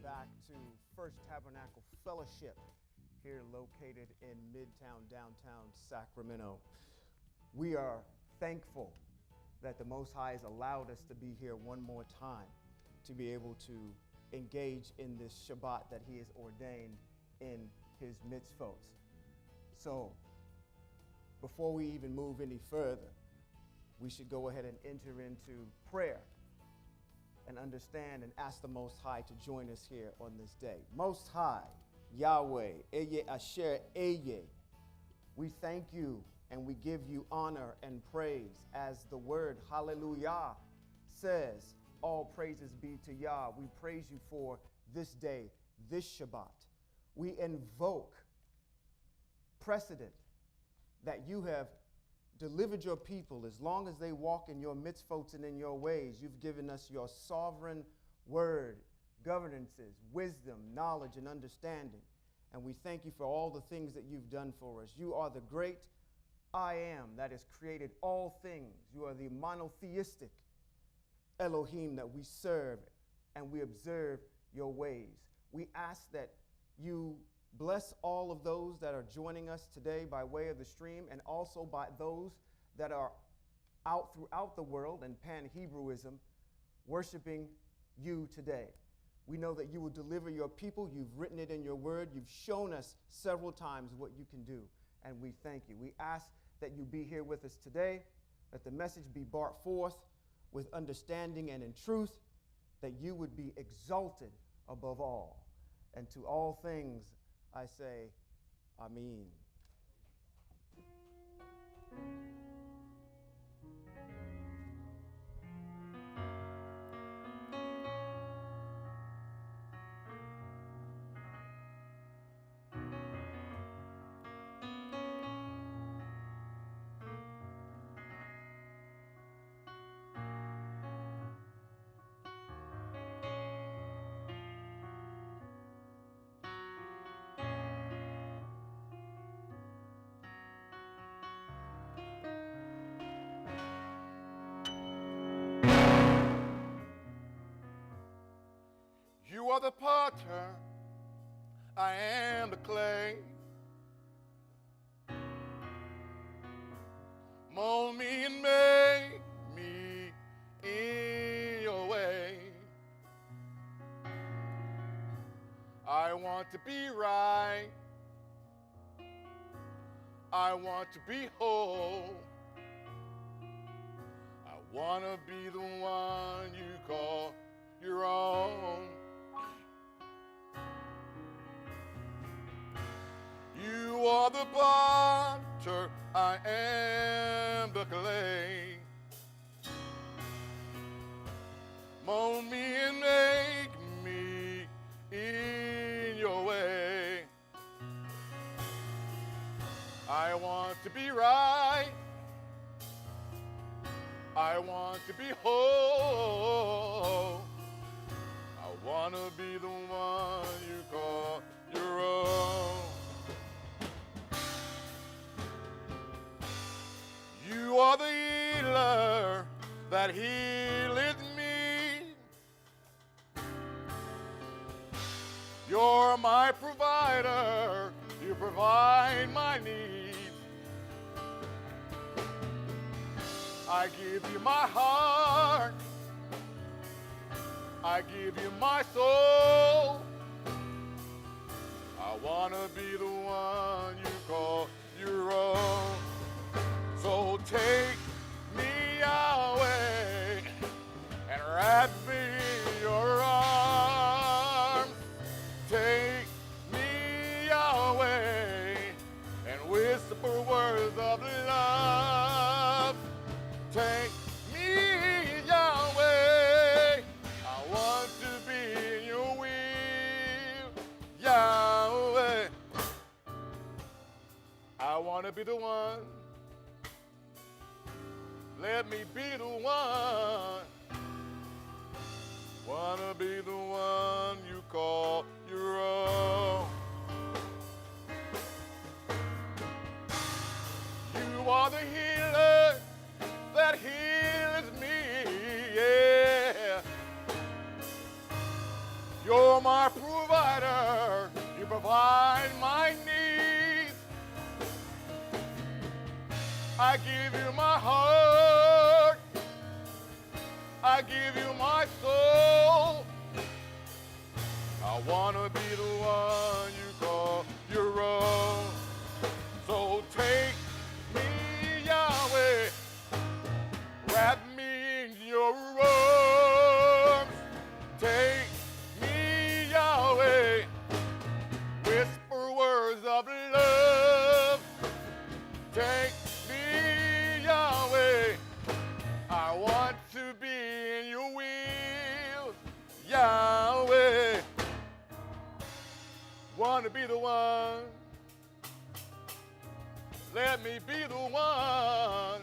back to First Tabernacle Fellowship here located in Midtown, downtown Sacramento. We are thankful that the Most High has allowed us to be here one more time to be able to engage in this Shabbat that He has ordained in His mitzvot. So before we even move any further, we should go ahead and enter into prayer and understand and ask the Most High to join us here on this day. Most High, Yahweh, Eye Asher Eye, we thank you and we give you honor and praise as the word hallelujah says, all praises be to Yah. We praise you for this day, this Shabbat. We invoke precedent that you have delivered your people as long as they walk in your mitzvot and in your ways. You've given us your sovereign word, governances, wisdom, knowledge, and understanding. And we thank you for all the things that you've done for us. You are the great I am that has created all things. You are the monotheistic Elohim that we serve and we observe your ways. We ask that you bless all of those that are joining us today by way of the stream and also by those that are out throughout the world in Pan-Hebrewism worshiping you today. We know that you will deliver your people. You've written it in your word. You've shown us several times what you can do, and we thank you. We ask that you be here with us today, that the message be brought forth with understanding and in truth, that you would be exalted above all. And to all things I say, Amen. You are the potter, I am the clay. Mold me and make me in your way. I want to be right. I want to be whole. I want to be the one you call your own. You are the potter, I am the clay. Mold me and make me in your way. I want to be right. I want to be whole. I want to be the one you call your own. You are the healer that healeth me. You're my provider. You provide my needs. I give you my heart. I give you my soul. I want to be the one you call your own. So take me away and wrap me in your arms. Take me away and whisper words of love. Take me away. I want to be in your will, Yahweh. I want to be the one. Let me be the one. Wanna be the one you call your own. You are the healer that heals me, yeah. You're my I give you my soul. I want to be the one you call your own. So take me, Yahweh, wrap me in your arms. Take me, Yahweh, whisper words of love. Take me, Yahweh, I want to be in your will, Yahweh. Want to be the one. Let me be the one. I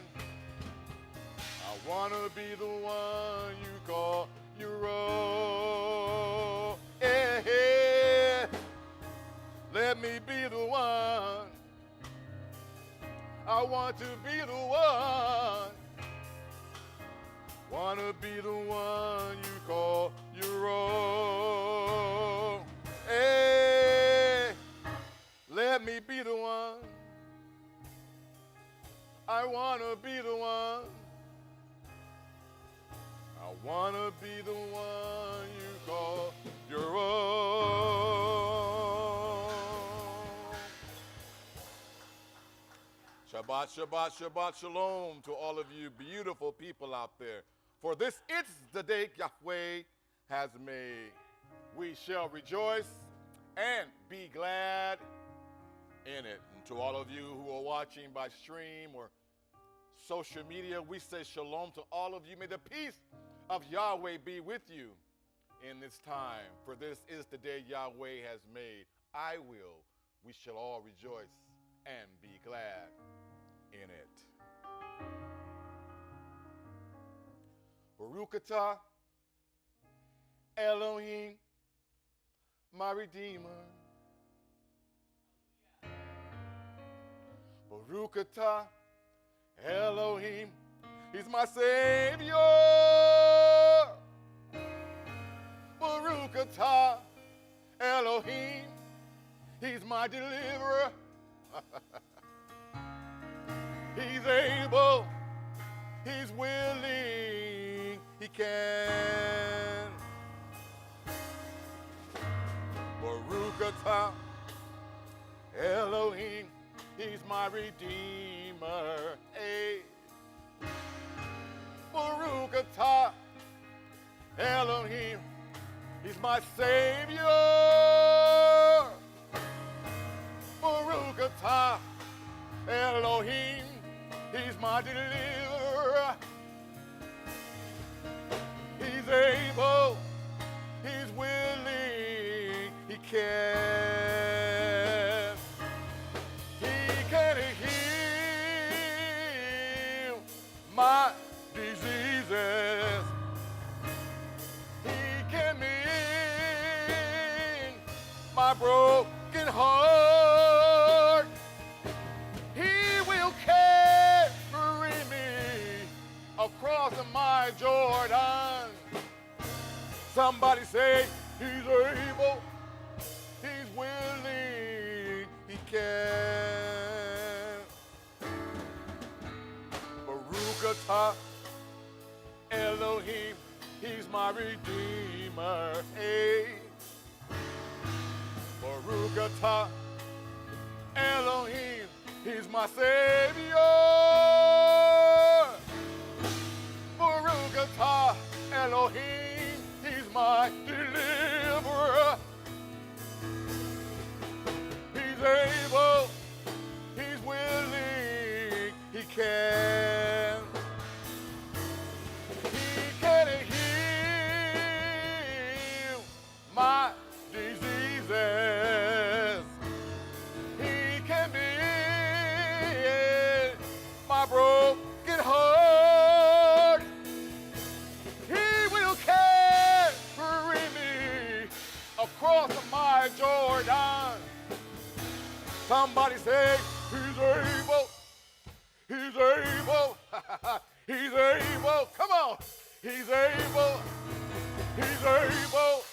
want to be the one you call your own. Yeah, yeah. Let me be the one. I want to be the one. Want to be the one you call your own. Hey, let me be the one. I want to be the one. I want to be the one you call your own. Shabbat, Shabbat, Shabbat, Shalom to all of you beautiful people out there. For this is the day Yahweh has made. We shall rejoice and be glad in it. And to all of you who are watching by stream or social media, we say shalom to all of you. May the peace of Yahweh be with you in this time. For this is the day Yahweh has made. We shall all rejoice and be glad in it. Baruch atah Elohim, my Redeemer. Baruch atah Elohim, he's my Savior. Baruch atah Elohim, he's my deliverer. He's able, he's willing, he can. Baruch atah Elohim, he's my Redeemer. Hey. Baruch atah Elohim, he's my Savior. Baruch atah Elohim, he's my deliverer. He's able, he's willing, he can. He can heal my diseases. He can mend my broken heart. He will carry me across my Jordan. Somebody say, he's able, he's willing, he can. Baruch atah Elohim, he's my Redeemer. Hey. Baruch atah Elohim, he's my Savior. Baruch atah Elohim, he's my deliverer. He's able, he's willing, he can. He can heal my diseases. He can mend my broken heart. He will carry me across my Jordan. Somebody say, he's able, he's able, he's able, come on, he's able, he's able,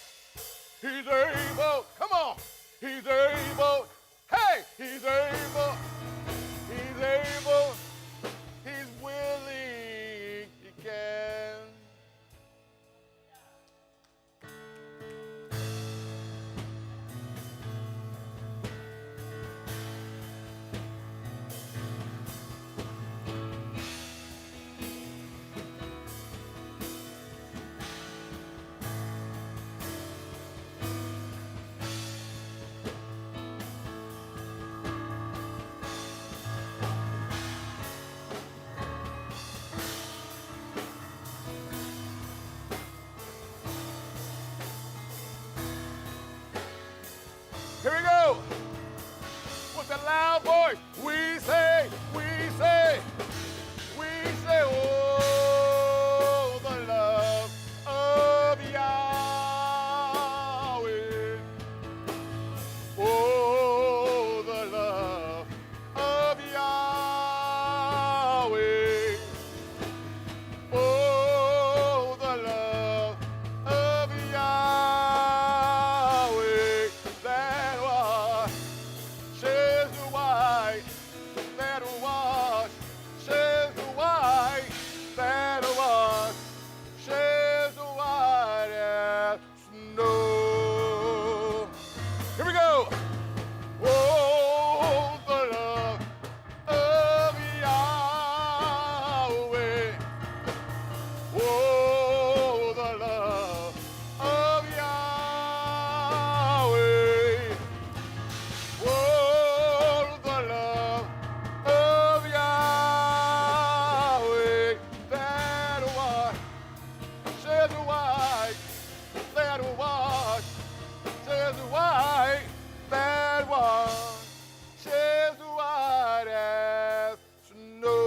he's able, come on, he's able, hey, he's able, he's willing, he can. Here we go. With a loud voice, we say, oh, the love of Yahweh. Oh, the love of Yahweh. Oh, the love of Yahweh. That washes white, that washes white, that washes white as snow. Here we go. Oh, the love of Yahweh. Oh, the love of Yahweh. Oh, the love of Yahweh. That washes white, that washes white, that washes white as snow.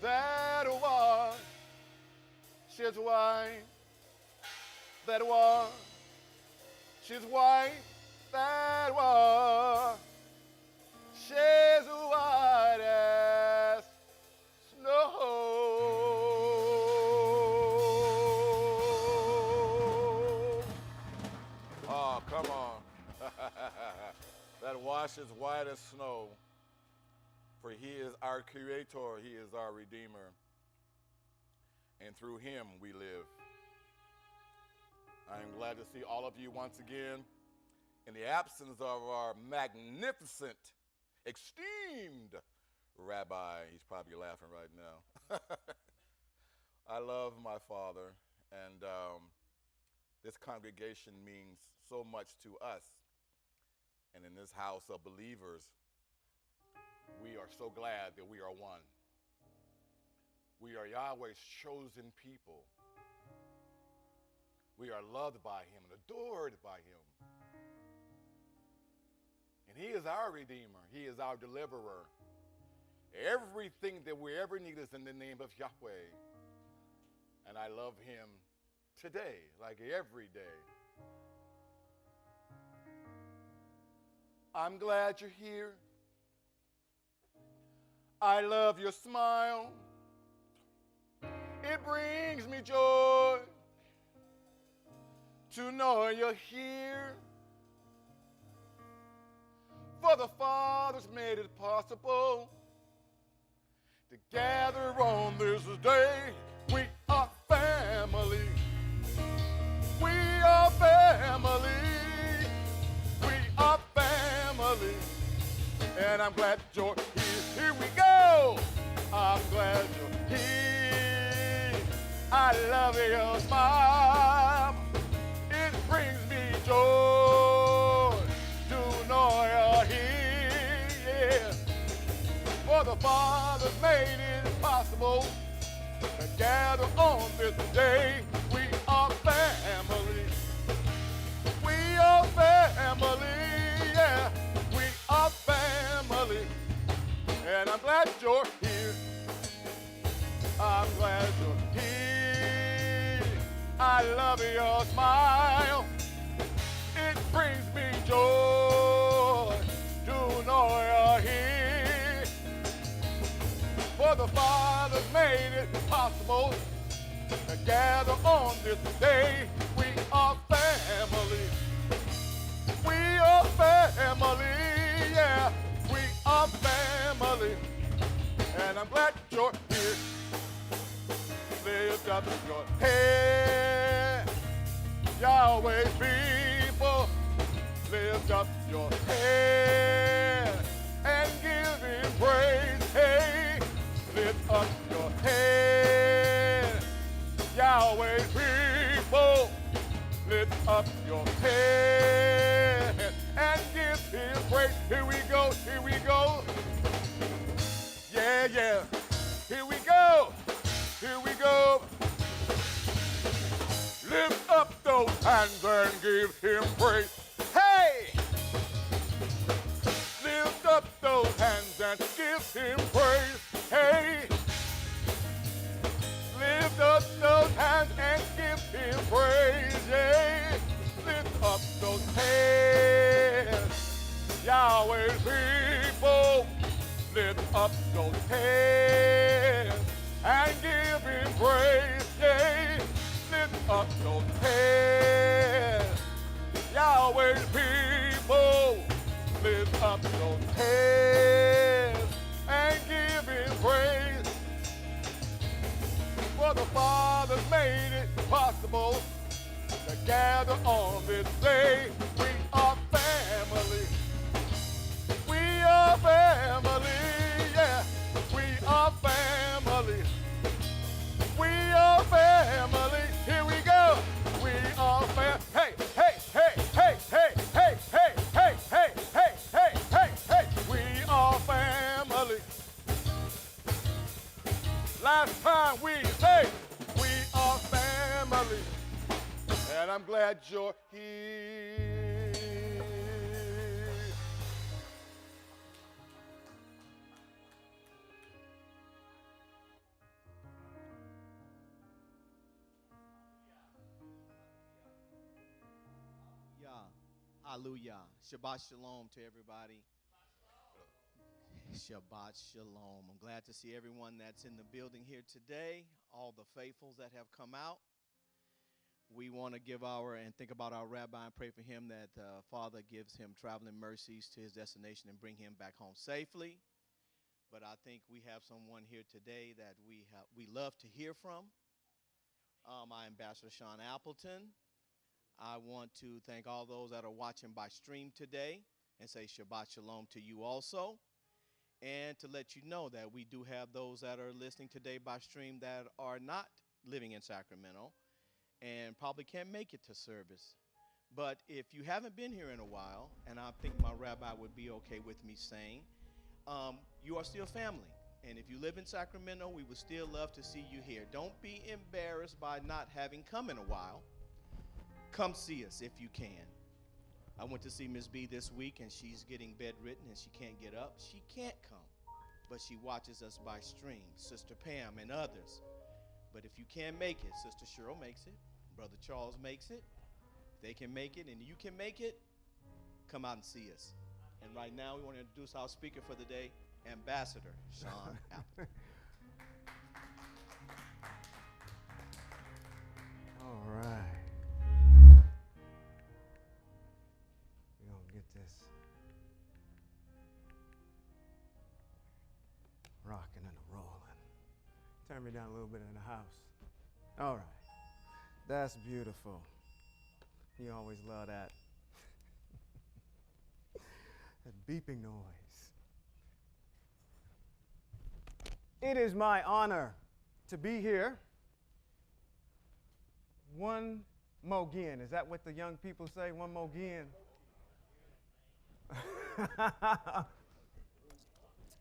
That washes white, that washes white, that washes white as snow. Oh, come on. That washes white as snow. For he is our creator, he is our redeemer, and through him we live. I am glad to see all of you once again in the absence of our magnificent, esteemed rabbi. He's probably laughing right now. I love my father, and this congregation means so much to us. And in this house of believers, we are so glad that we are one. We are Yahweh's chosen people. We are loved by him and adored by him. And he is our redeemer. He is our deliverer. Everything that we ever need is in the name of Yahweh. And I love him today, like every day. I'm glad you're here. I love your smile. It brings me joy to know you're here. For the Father's made it possible to gather on this day. We are family. We are family. We are family. And I'm glad you're here. Here we go. I'm glad you're here. I love your smile. It brings me joy to know you're here. Yeah. For the Father's made it possible to gather on this day. We are family. We are family. Yeah. We are family. And I'm glad you're here. I'm glad you're here. I love your smile. It brings me joy to know you're here. For the Father's made it possible to gather on this day. We are family. We are family. Yeah. We are family, and I'm glad you're here. Lift up your head, Yahweh's people. Lift up your head and praise. Hey, lift up your head. Yahweh's people, lift up your head and give him praise. Here we go, here we go. Yeah, yeah. Here we go, here we go. Lift up those hands and give him praise. Hey! Lift up those hands and give him praise. Hey! Lift up those hands and give him praise. Yeah. Lift up those hands. Yahweh's people, lift up those hands and give him praise. Yeah. Lift up those hands. Yahweh's people, lift up those hands and give him praise. For the Father made it possible to gather on this day. We are family. We are family. Yeah, we are family. We are family. Here we go. We are family. Hey, hey, hey, hey, hey, hey, hey, hey, hey, hey, hey, hey, hey. We are family. Last time we say we are family, and I'm glad you're here. Hallelujah. Shabbat shalom to everybody. Shabbat shalom. I'm glad to see everyone that's in the building here today, all the faithfuls that have come out. We want to give and think about our rabbi and pray for him that Father gives him traveling mercies to his destination and bring him back home safely. But I think we have someone here today that we love to hear from. I'm Ambassador Sean Appleton. I want to thank all those that are watching by stream today and say Shabbat Shalom to you also. And to let you know that we do have those that are listening today by stream that are not living in Sacramento and probably can't make it to service. But if you haven't been here in a while, and I think my rabbi would be okay with me saying, you are still family. And if you live in Sacramento, we would still love to see you here. Don't be embarrassed by not having come in a while. Come see us if you can. I went to see Miss B this week, and she's getting bedridden, and she can't get up. She can't come, but she watches us by stream, Sister Pam and others. But if you can't make it, Sister Cheryl makes it, Brother Charles makes it. If they can make it and you can make it, come out and see us. And right now, we want to introduce our speaker for the day, Ambassador Sean Appleton. All right. We're going to get this rocking and rolling. Turn me down a little bit in the house. All right. That's beautiful. You always love that. That beeping noise. It is my honor to be here. One more again. Is that what the young people say? One more again.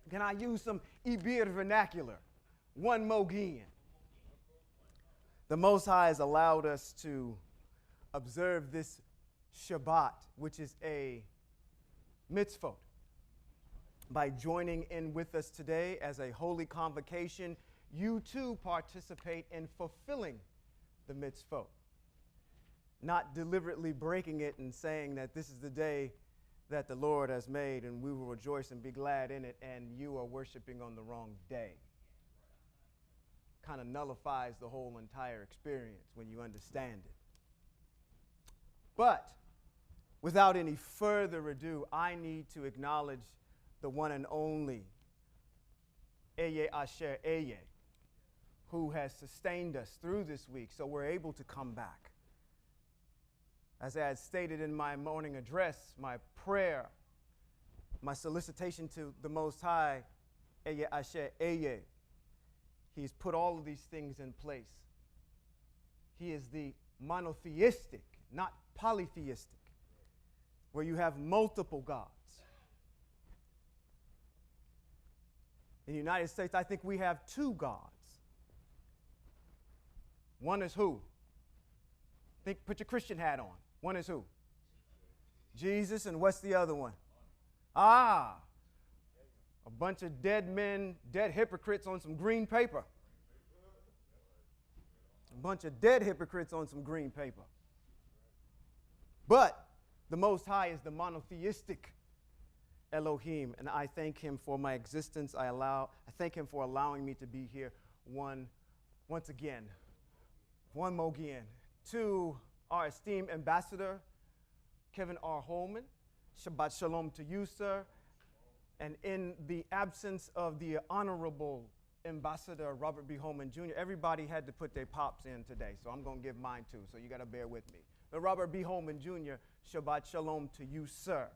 Can I use some Ibir vernacular? One more again. The Most High has allowed us to observe this Shabbat, which is a mitzvot. By joining in with us today as a holy convocation, you too participate in fulfilling the mitzvot, not deliberately breaking it and saying that this is the day that the Lord has made and we will rejoice and be glad in it, and you are worshiping on the wrong day. Kind of nullifies the whole entire experience when you understand it. But without any further ado, I need to acknowledge the one and only Eye Asher Eye, who has sustained us through this week so we're able to come back. As I had stated in my morning address, my prayer, my solicitation to the Most High Eye Asher Eye. He's put all of these things in place. He is the monotheistic, not polytheistic, where you have multiple gods. In the United States, I think we have two gods. One is who? Put your Christian hat on. One is who? Jesus, and what's the other one? A bunch of dead men, dead hypocrites on some green paper. A bunch of dead hypocrites on some green paper. But the Most High is the monotheistic Elohim, and I thank him for my existence. I thank him for allowing me to be here once again. One more again. To our esteemed ambassador, Kevin R. Holman, Shabbat Shalom to you, sir. And in the absence of the Honorable Ambassador Robert B. Holman Jr., everybody had to put their pops in today, so I'm going to give mine too, so you got to bear with me. But Robert B. Holman Jr., Shabbat Shalom to you, sir.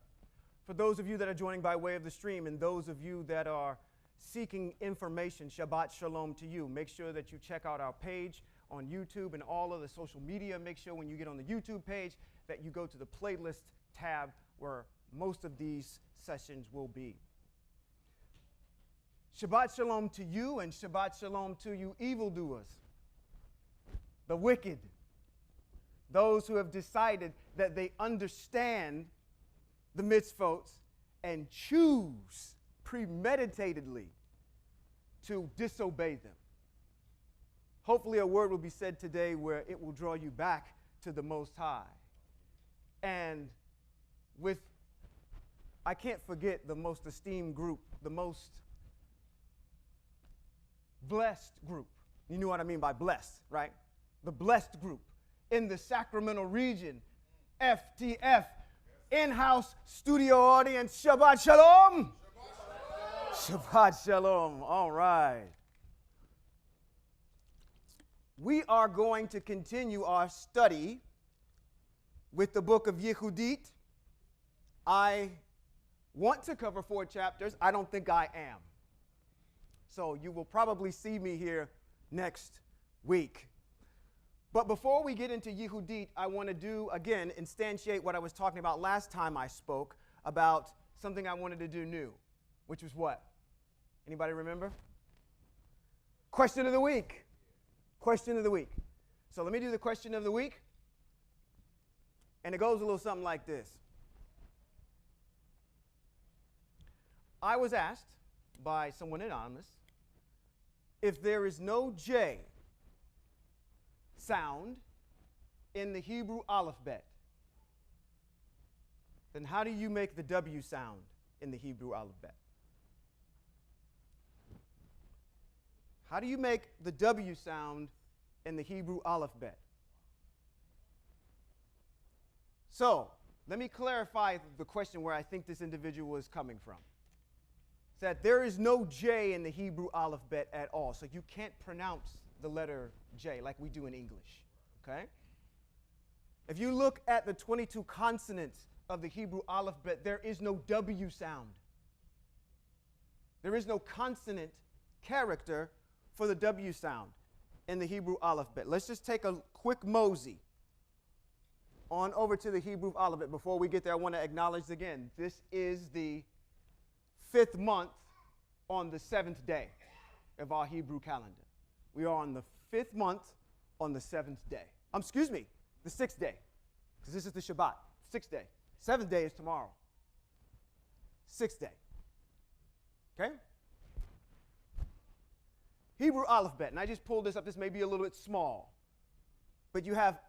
For those of you that are joining by way of the stream and those of you that are seeking information, Shabbat Shalom to you. Make sure that you check out our page on YouTube and all of the social media. Make sure when you get on the YouTube page that you go to the playlist tab where most of these sessions will be. Shabbat Shalom to you and Shabbat Shalom to you evildoers, the wicked, those who have decided that they understand the mitzvot and choose premeditatedly to disobey them. Hopefully a word will be said today where it will draw you back to the Most High. And I can't forget the most esteemed group, the most blessed group. You know what I mean by blessed, right? The blessed group in the Sacramento region, FTF, in-house studio audience. Shabbat Shalom. Shabbat Shalom. All right. We are going to continue our study with the book of Yuhudith. I want to cover 4 chapters. I don't think I am. So you will probably see me here next week. But before we get into Yuhudith, I want to instantiate what I was talking about last time I spoke about something I wanted to do new, which was what? Anybody remember? Question of the week. Question of the week. So let me do the question of the week. And it goes a little something like this. I was asked by someone anonymous if there is no J sound in the Hebrew alphabet, then how do you make the W sound in the Hebrew alphabet? How do you make the W sound in the Hebrew alphabet? So, let me clarify the question where I think this individual is coming from. It's that there is no J in the Hebrew alphabet at all, so you can't pronounce the letter J like we do in English, okay? If you look at the 22 consonants of the Hebrew alphabet, there is no W sound. There is no consonant character for the W sound in the Hebrew alphabet. Let's just take a quick mosey on over to the Hebrew alphabet. Before we get there, I want to acknowledge again, this is the 5th month on the 7th day of our Hebrew calendar. We are on the 5th month on the 7th day. The 6th day, because this is the Shabbat, 6th day. 7th day is tomorrow. 6th day. Okay? Hebrew alphabet, and I just pulled this up. This may be a little bit small, but you have,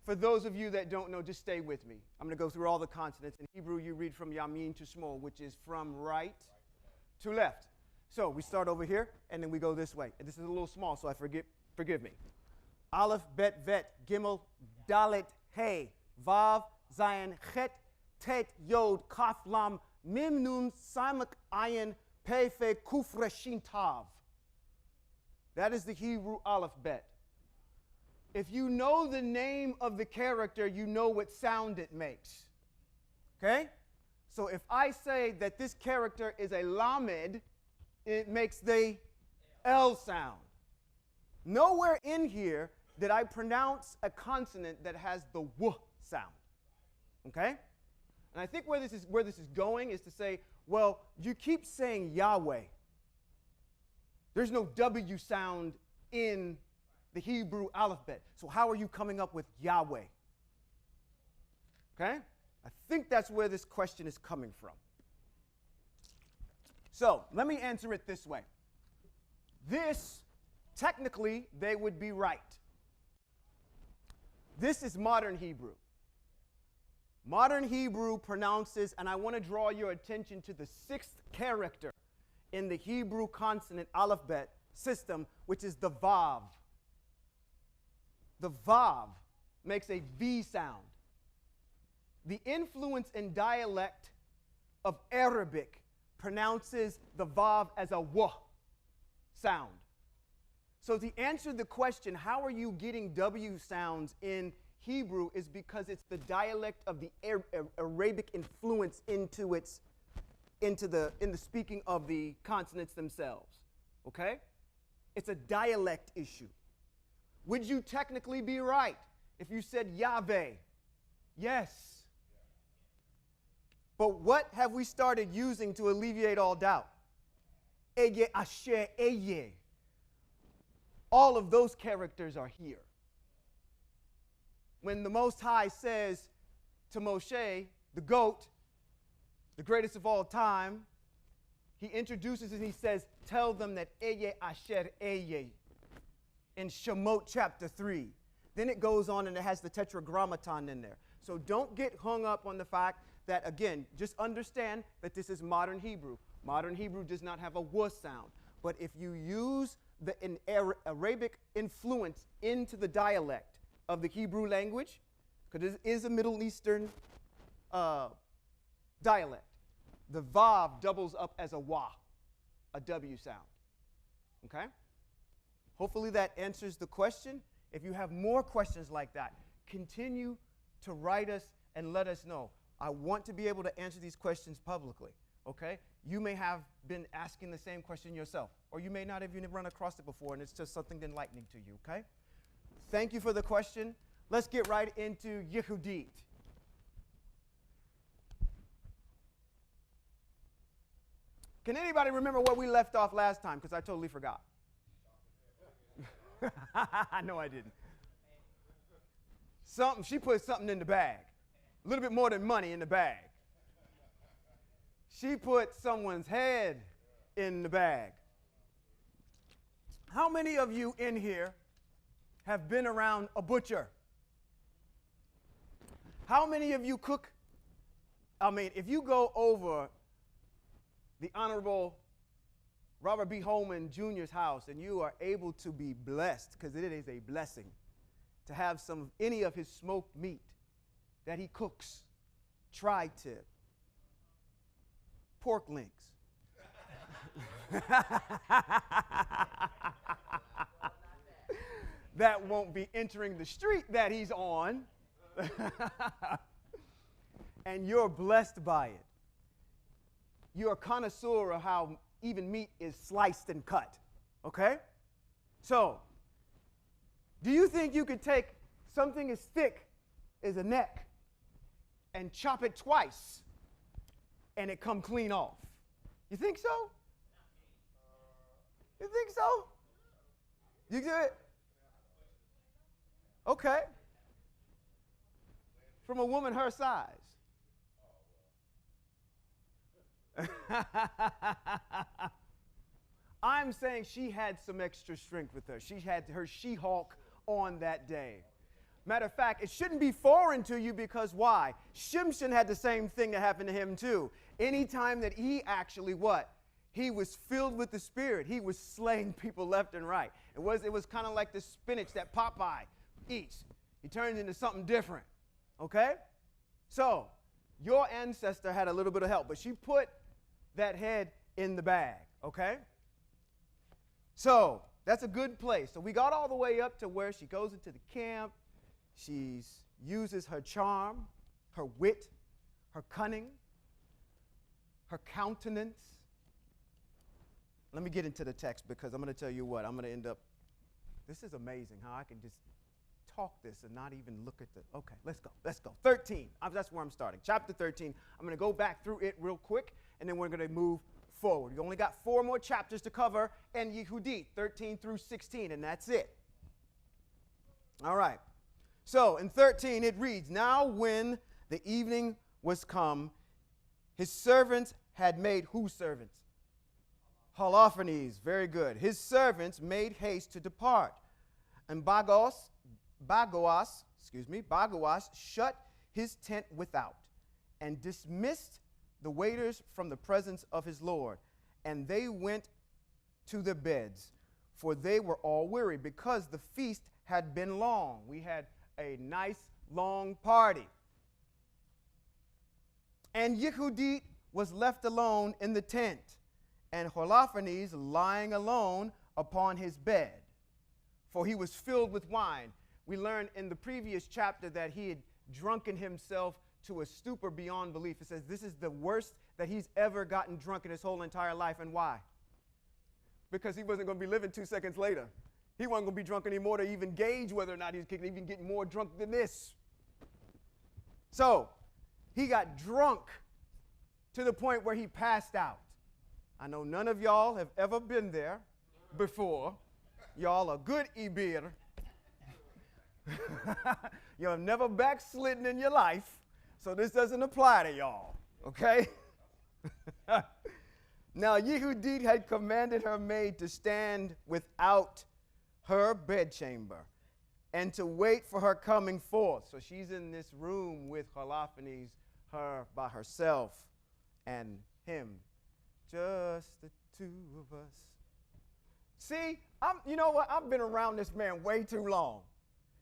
for those of you that don't know, just stay with me. I'm going to go through all the consonants. In Hebrew, you read from Yamin to Shmol, which is from right to left. So we start over here, and then we go this way. And this is a little small, so forgive me. Aleph, Bet, Vet, Gimel, Dalet, Hey, Vav, Zayin, Chet, Tet, Yod, Kaf, Lam, Mim, Nun, Samak, Ayin, Pei, Fe, Kuf, Reshin, Tav. That is the Hebrew alphabet. If you know the name of the character, you know what sound it makes. Okay? So if I say that this character is a lamed, it makes the L sound. Nowhere in here did I pronounce a consonant that has the W sound. Okay? And I think where this is going is to say, well, you keep saying Yahweh. There's no W sound in the Hebrew alphabet. So how are you coming up with Yahweh? Okay? I think that's where this question is coming from. So let me answer it this way. This, technically, they would be right. This is modern Hebrew. Modern Hebrew pronounces, and I want to draw your attention to the 6th character in the Hebrew consonant alphabet system, which is the Vav. The Vav makes a V sound. The influence and dialect of Arabic pronounces the Vav as a W sound. So to answer the question, how are you getting W sounds in Hebrew, is because it's the dialect of the Arabic influence in the speaking of the consonants themselves. Okay? It's a dialect issue. Would you technically be right if you said Yahweh? Yes. But what have we started using to alleviate all doubt? Eye, Asher, Eye. All of those characters are here. When the Most High says to Moshe, the goat, the greatest of all time, he introduces and he says, tell them that Eye, Asher, Eye, in Shemot chapter 3. Then it goes on and it has the tetragrammaton in there. So don't get hung up on the fact that, again, just understand that this is modern Hebrew. Modern Hebrew does not have a W sound. But if you use the Arabic influence into the dialect of the Hebrew language, because it is a Middle Eastern dialect, the Vav doubles up as a Wa, a W sound. Okay? Hopefully that answers the question. If you have more questions like that, continue to write us and let us know. I want to be able to answer these questions publicly. Okay? You may have been asking the same question yourself, or you may not have even run across it before, and it's just something enlightening to you. Okay? Thank you for the question. Let's get right into Yuhudith. Can anybody remember where we left off last time? Because I totally forgot. No, I didn't. She put something in the bag. A little bit more than money in the bag. She put someone's head in the bag. How many of you in here have been around a butcher? How many of you cook? I mean, if you go over the Honorable Robert B. Holman Jr.'s house and you are able to be blessed, because it is a blessing to have any of his smoked meat that he cooks, tri-tip, pork links. That won't be entering the street that he's on. And you're blessed by it. You're a connoisseur of how even meat is sliced and cut. Okay? So, do you think you could take something as thick as a neck and chop it twice and it come clean off? You think so? You think so? You do it? Okay. From a woman her size. I'm saying she had some extra strength with her. She had her She-Hulk on that day. Matter of fact, it shouldn't be foreign to you, because why? Shimshon had the same thing that happened to him too. Anytime that he actually what? He was filled with the Spirit. He was slaying people left and right. It was kind of like the spinach that Popeye eats. He turns into something different. Okay? So, your ancestor had a little bit of help, but she put that head in the bag. Okay? So, that's a good place. So we got all the way up to where she goes into the camp. She uses her charm, her wit, her cunning, her countenance. let me get into the text because I'm going to tell you what, I'm going to end up, this is amazing how I can just talk this and not even look at the, okay, let's go. 13, that's where I'm starting. Chapter 13, I'm going to go back through it real quick, and then we're going to move forward. You only got 4 more chapters to cover in Yuhudith, 13 through 16, and that's it. All right. So in 13, it reads, now when the evening was come, his servants had made, whose servants? Holofernes, very good. His servants made haste to depart. And Bagoas shut his tent without and dismissed the waiters from the presence of his Lord. And they went to their beds, for they were all weary, because the feast had been long. We had a nice long party. And Yuhudith was left alone in the tent, and Holofernes lying alone upon his bed, for he was filled with wine. We learned in the previous chapter that he had drunken himself to a stupor beyond belief. It says this is the worst that he's ever gotten drunk in his whole entire life. And why? Because he wasn't going to be living 2 seconds later. He wasn't going to be drunk anymore to even gauge whether or not he could even get more drunk than this. So he got drunk to the point where he passed out. I know none of y'all have ever been there before. Y'all are good ibir. You have never backslidden in your life, so this doesn't apply to y'all, okay? Now Yuhudith had commanded her maid to stand without her bedchamber and to wait for her coming forth. So she's in this room with Holofernes, her by herself, and him, just the two of us. See, you know what? I've been around this man way too long,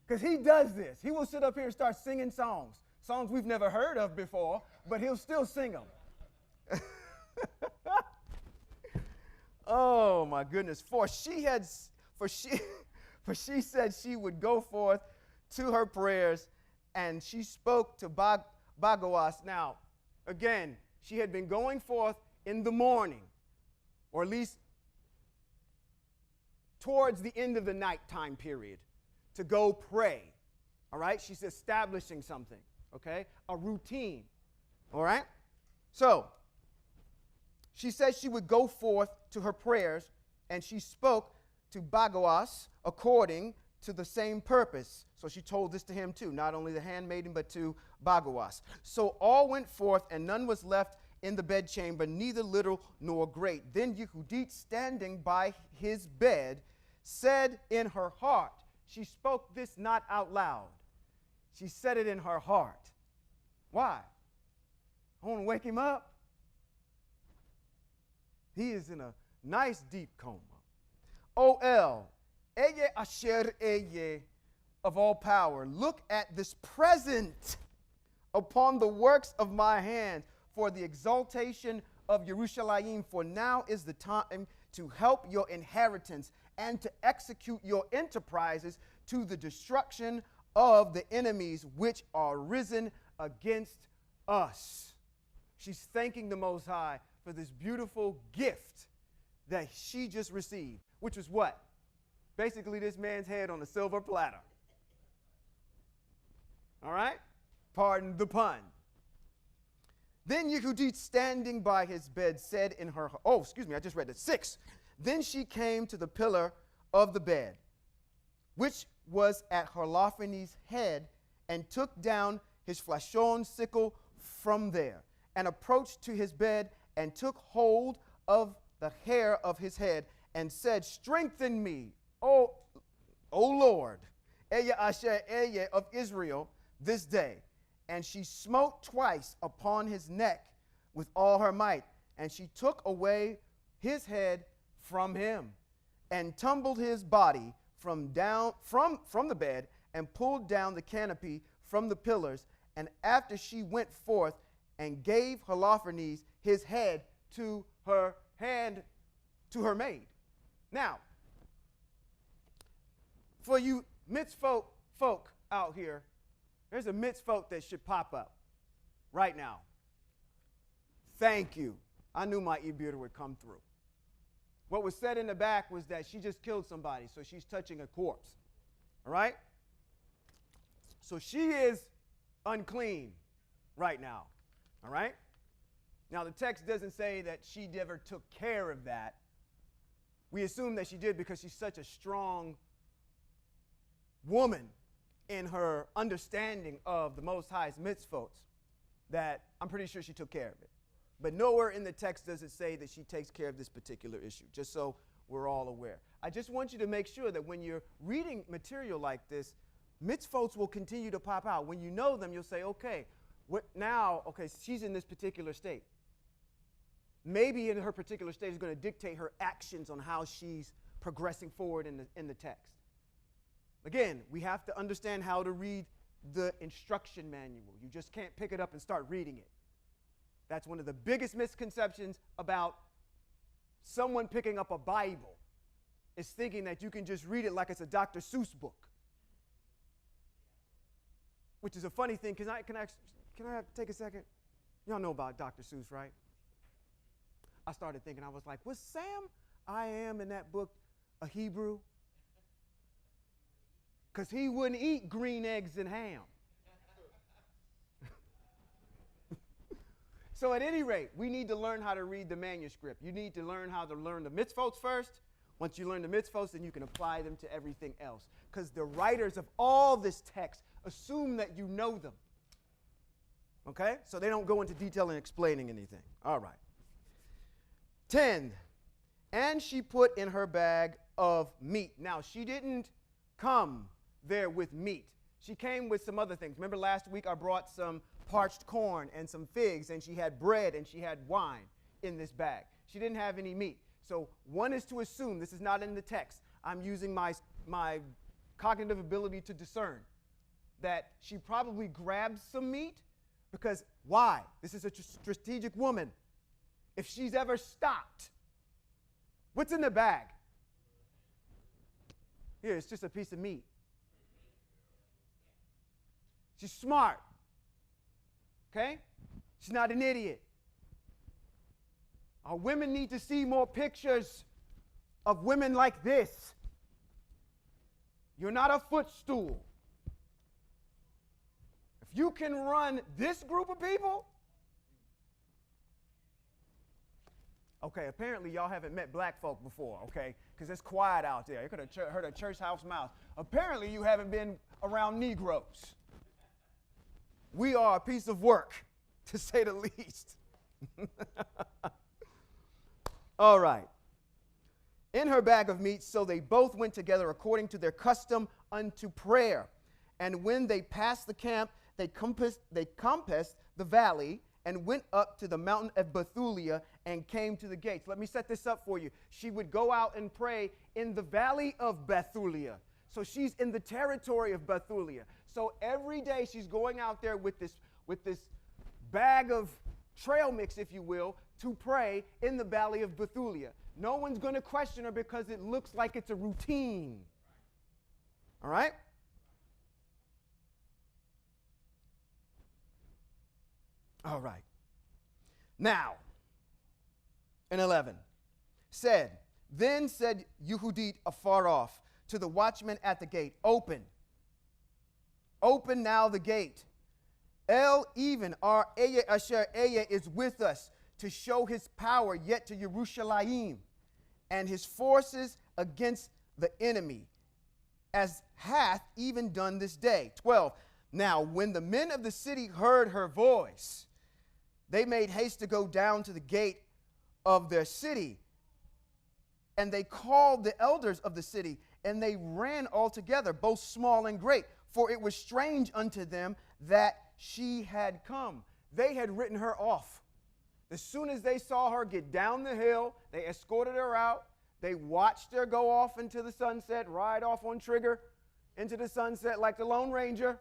because he does this. He will sit up here and start singing songs we've never heard of before, but he'll still sing them. Oh my goodness! For she said she would go forth to her prayers, and she spoke to Bagoas. Now, again, she had been going forth in the morning, or at least towards the end of the nighttime period, to go pray. All right? She's establishing something, okay? A routine. All right? So, she said she would go forth to her prayers, and she spoke to Bagoas according to the same purpose. So she told this to him too, not only the handmaiden, but to Bagoas. So all went forth, and none was left in the bedchamber, neither little nor great. Then Yuhudith, standing by his bed, said in her heart, she spoke this not out loud. She said it in her heart. Why? I want to wake him up. He is in a nice deep coma. O-El, Eye Asher Eye of all power, look at this present upon the works of my hands for the exaltation of Jerusalem, for now is the time to help your inheritance and to execute your enterprises to the destruction of the enemies which are risen against us. She's thanking the Most High for this beautiful gift that she just received, which was what? Basically this man's head on a silver platter. All right? Pardon the pun. Then Yuhudith, standing by his bed, said in her, I just read it, 6. Then she came to the pillar of the bed, which was at Holofernes' head, and took down his flashon sickle from there, and approached to his bed, and took hold of the hair of his head, and said, strengthen me, O Lord, Eye Asher Eye of Israel, this day. And she smote twice upon his neck with all her might, and she took away his head from him, and tumbled his body from the bed, and pulled down the canopy from the pillars. And after she went forth and gave Holofernes his head to her maid. Now, for you mitzvot folk out here, there's a mitzvot that should pop up right now. Thank you. I knew my ibir would come through. What was said in the back was that she just killed somebody, so she's touching a corpse. All right? So she is unclean right now. All right? Now, the text doesn't say that she never took care of that. We assume that she did because she's such a strong woman in her understanding of the Most High's mitzvot that I'm pretty sure she took care of it. But nowhere in the text does it say that she takes care of this particular issue, just so we're all aware. I just want you to make sure that when you're reading material like this, mitzvot will continue to pop out. When you know them, you'll say, okay, what now? Okay, she's in this particular state. Maybe in her particular state is going to dictate her actions on how she's progressing forward in the text. Again, we have to understand how to read the instruction manual. You just can't pick it up and start reading it. That's one of the biggest misconceptions about someone picking up a Bible, is thinking that you can just read it like it's a Dr. Seuss book. Which is a funny thing. Can I take a second? Y'all know about Dr. Seuss, right? I started thinking, I was like, was Sam I Am in that book a Hebrew? Because he wouldn't eat green eggs and ham. So at any rate, we need to learn how to read the manuscript. You need to learn how to learn the mitzvot first. Once you learn the mitzvot, then you can apply them to everything else. Because the writers of all this text assume that you know them. Okay? So they don't go into detail in explaining anything. All right. 10. And she put in her bag of meat. Now, she didn't come there with meat. She came with some other things. Remember last week I brought some parched corn and some figs, and she had bread and she had wine in this bag. She didn't have any meat. So one is to assume, this is not in the text, I'm using my cognitive ability to discern, that she probably grabbed some meat because why? This is a strategic woman. If she's ever stopped, what's in the bag? Here, it's just a piece of meat. She's smart. Okay? She's not an idiot. Our women need to see more pictures of women like this. You're not a footstool. If you can run this group of people, okay, apparently y'all haven't met black folk before, okay? Because it's quiet out there. You could have heard a church house mouse. Apparently you haven't been around Negroes. We are a piece of work, to say the least. All right. In her bag of meat, so they both went together according to their custom unto prayer. And when they passed the camp, they compassed the valley and went up to the mountain of Bethulia and came to the gates. Let me set this up for you. She would go out and pray in the valley of Bethulia. So she's in the territory of Bethulia. So every day she's going out there with this bag of trail mix, if you will, to pray in the valley of Bethulia. No one's going to question her because it looks like it's a routine. All right? All right. Now, in 11, then said Yuhudith afar off to the watchman at the gate, open now the gate. El even our Eye Asher Eye is with us to show his power yet to Yerushalayim and his forces against the enemy, as hath even done this day. 12. Now, when the men of the city heard her voice, they made haste to go down to the gate of their city, and they called the elders of the city, and they ran all together, both small and great, for it was strange unto them that she had come. They had written her off. As soon as they saw her get down the hill, they escorted her out. They watched her go off into the sunset, ride off on trigger into the sunset like the Lone Ranger.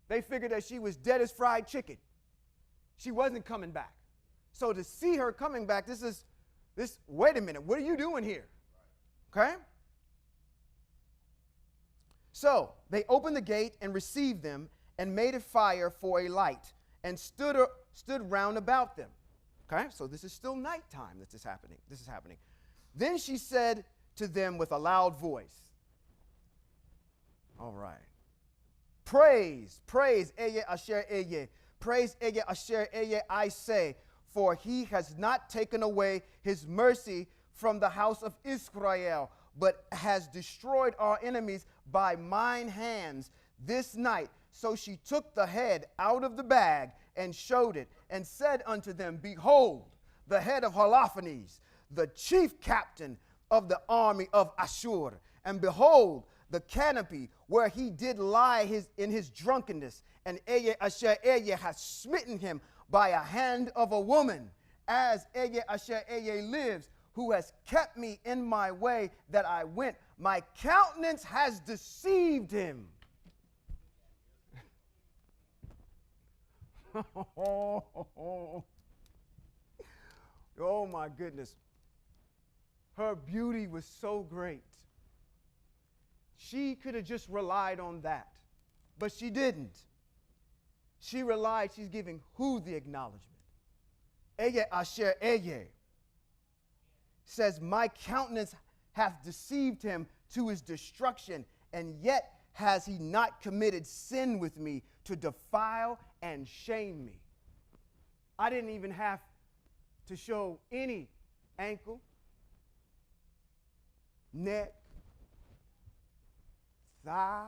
They figured that she was dead as fried chicken. She wasn't coming back. So to see her coming back, wait a minute, what are you doing here? Okay? So they opened the gate and received them and made a fire for a light and stood round about them. Okay? So this is still nighttime that this is happening. Then she said to them with a loud voice, all right, praise, Eye Asher Eye, praise Eye Asher Eye, I say, for he has not taken away his mercy from the house of Israel, but has destroyed our enemies by mine hands this night. So she took the head out of the bag and showed it, and said unto them, behold, the head of Holofernes, the chief captain of the army of Ashur, and behold, the canopy where he did lie in his drunkenness, and Eye Asher Eye has smitten him by a hand of a woman, as Eye Asher Eye lives, who has kept me in my way that I went. My countenance has deceived him. Oh my goodness. Her beauty was so great. She could have just relied on that, but she didn't. She relied, she's giving who the acknowledgement? Eye Asher Eye says, my countenance hath deceived him to his destruction, and yet has he not committed sin with me to defile and shame me. I didn't even have to show any ankle, neck, thigh,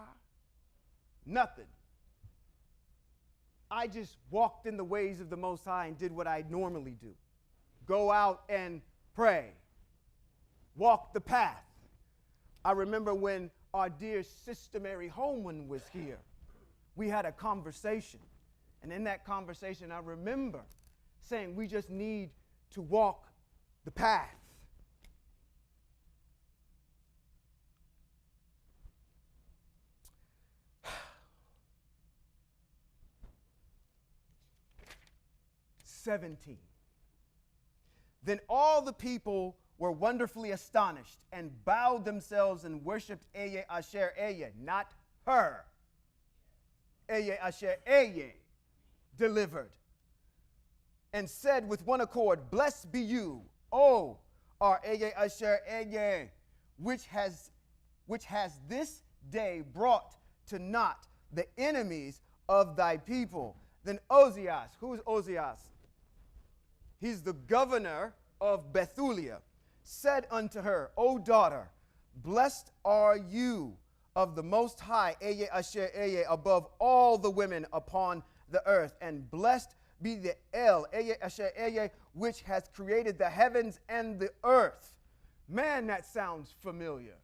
nothing. I just walked in the ways of the Most High and did what I normally do. Go out and pray. Walk the path. I remember when our dear Sister Mary Holman was here, we had a conversation. And in that conversation, I remember saying we just need to walk the path. Then all the people were wonderfully astonished and bowed themselves and worshipped Eye Asher Eye, not her. Eye Asher Eye delivered, and said with one accord, blessed be you, O our Eye Asher Eye, which has this day brought to naught the enemies of thy people. Then Ozias, who is Ozias? He's the governor of Bethulia, said unto her, O daughter, blessed are you of the Most High, Eye Asher Eye, above all the women upon the earth, and blessed be the El, Eye Asher Eye, which has created the heavens and the earth. Man, that sounds familiar.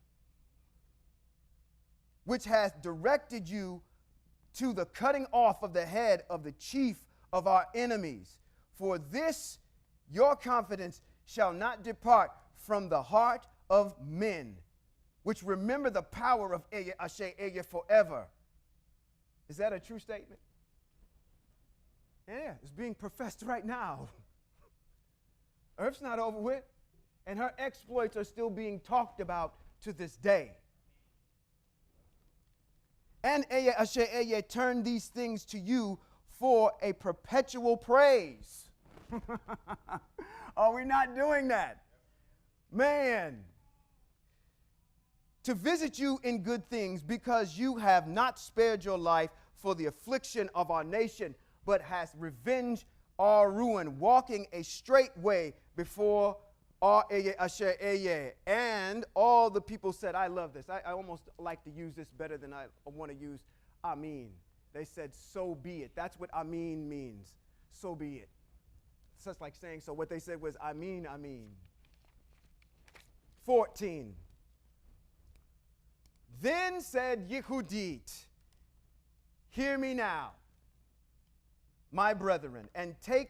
Which has directed you to the cutting off of the head of the chief of our enemies. For this your confidence shall not depart from the heart of men, which remember the power of Eye Asher Eye forever. Is that a true statement? Yeah, it's being professed right now. Earth's not over with, and her exploits are still being talked about to this day. And Eye Asher Eye turned these things to you for a perpetual praise. Are we not doing that? Man. To visit you in good things, because you have not spared your life for the affliction of our nation, but has revenged our ruin, walking a straight way before our Eye Asher Eye. And all the people said, I love this. I almost like to use this better than I want to use Amen. They said, so be it. That's what Amen means. So be it. It's just like saying, so what they said was, Amen, Amen. 14. Then said Yuhudith, hear me now, my brethren, and take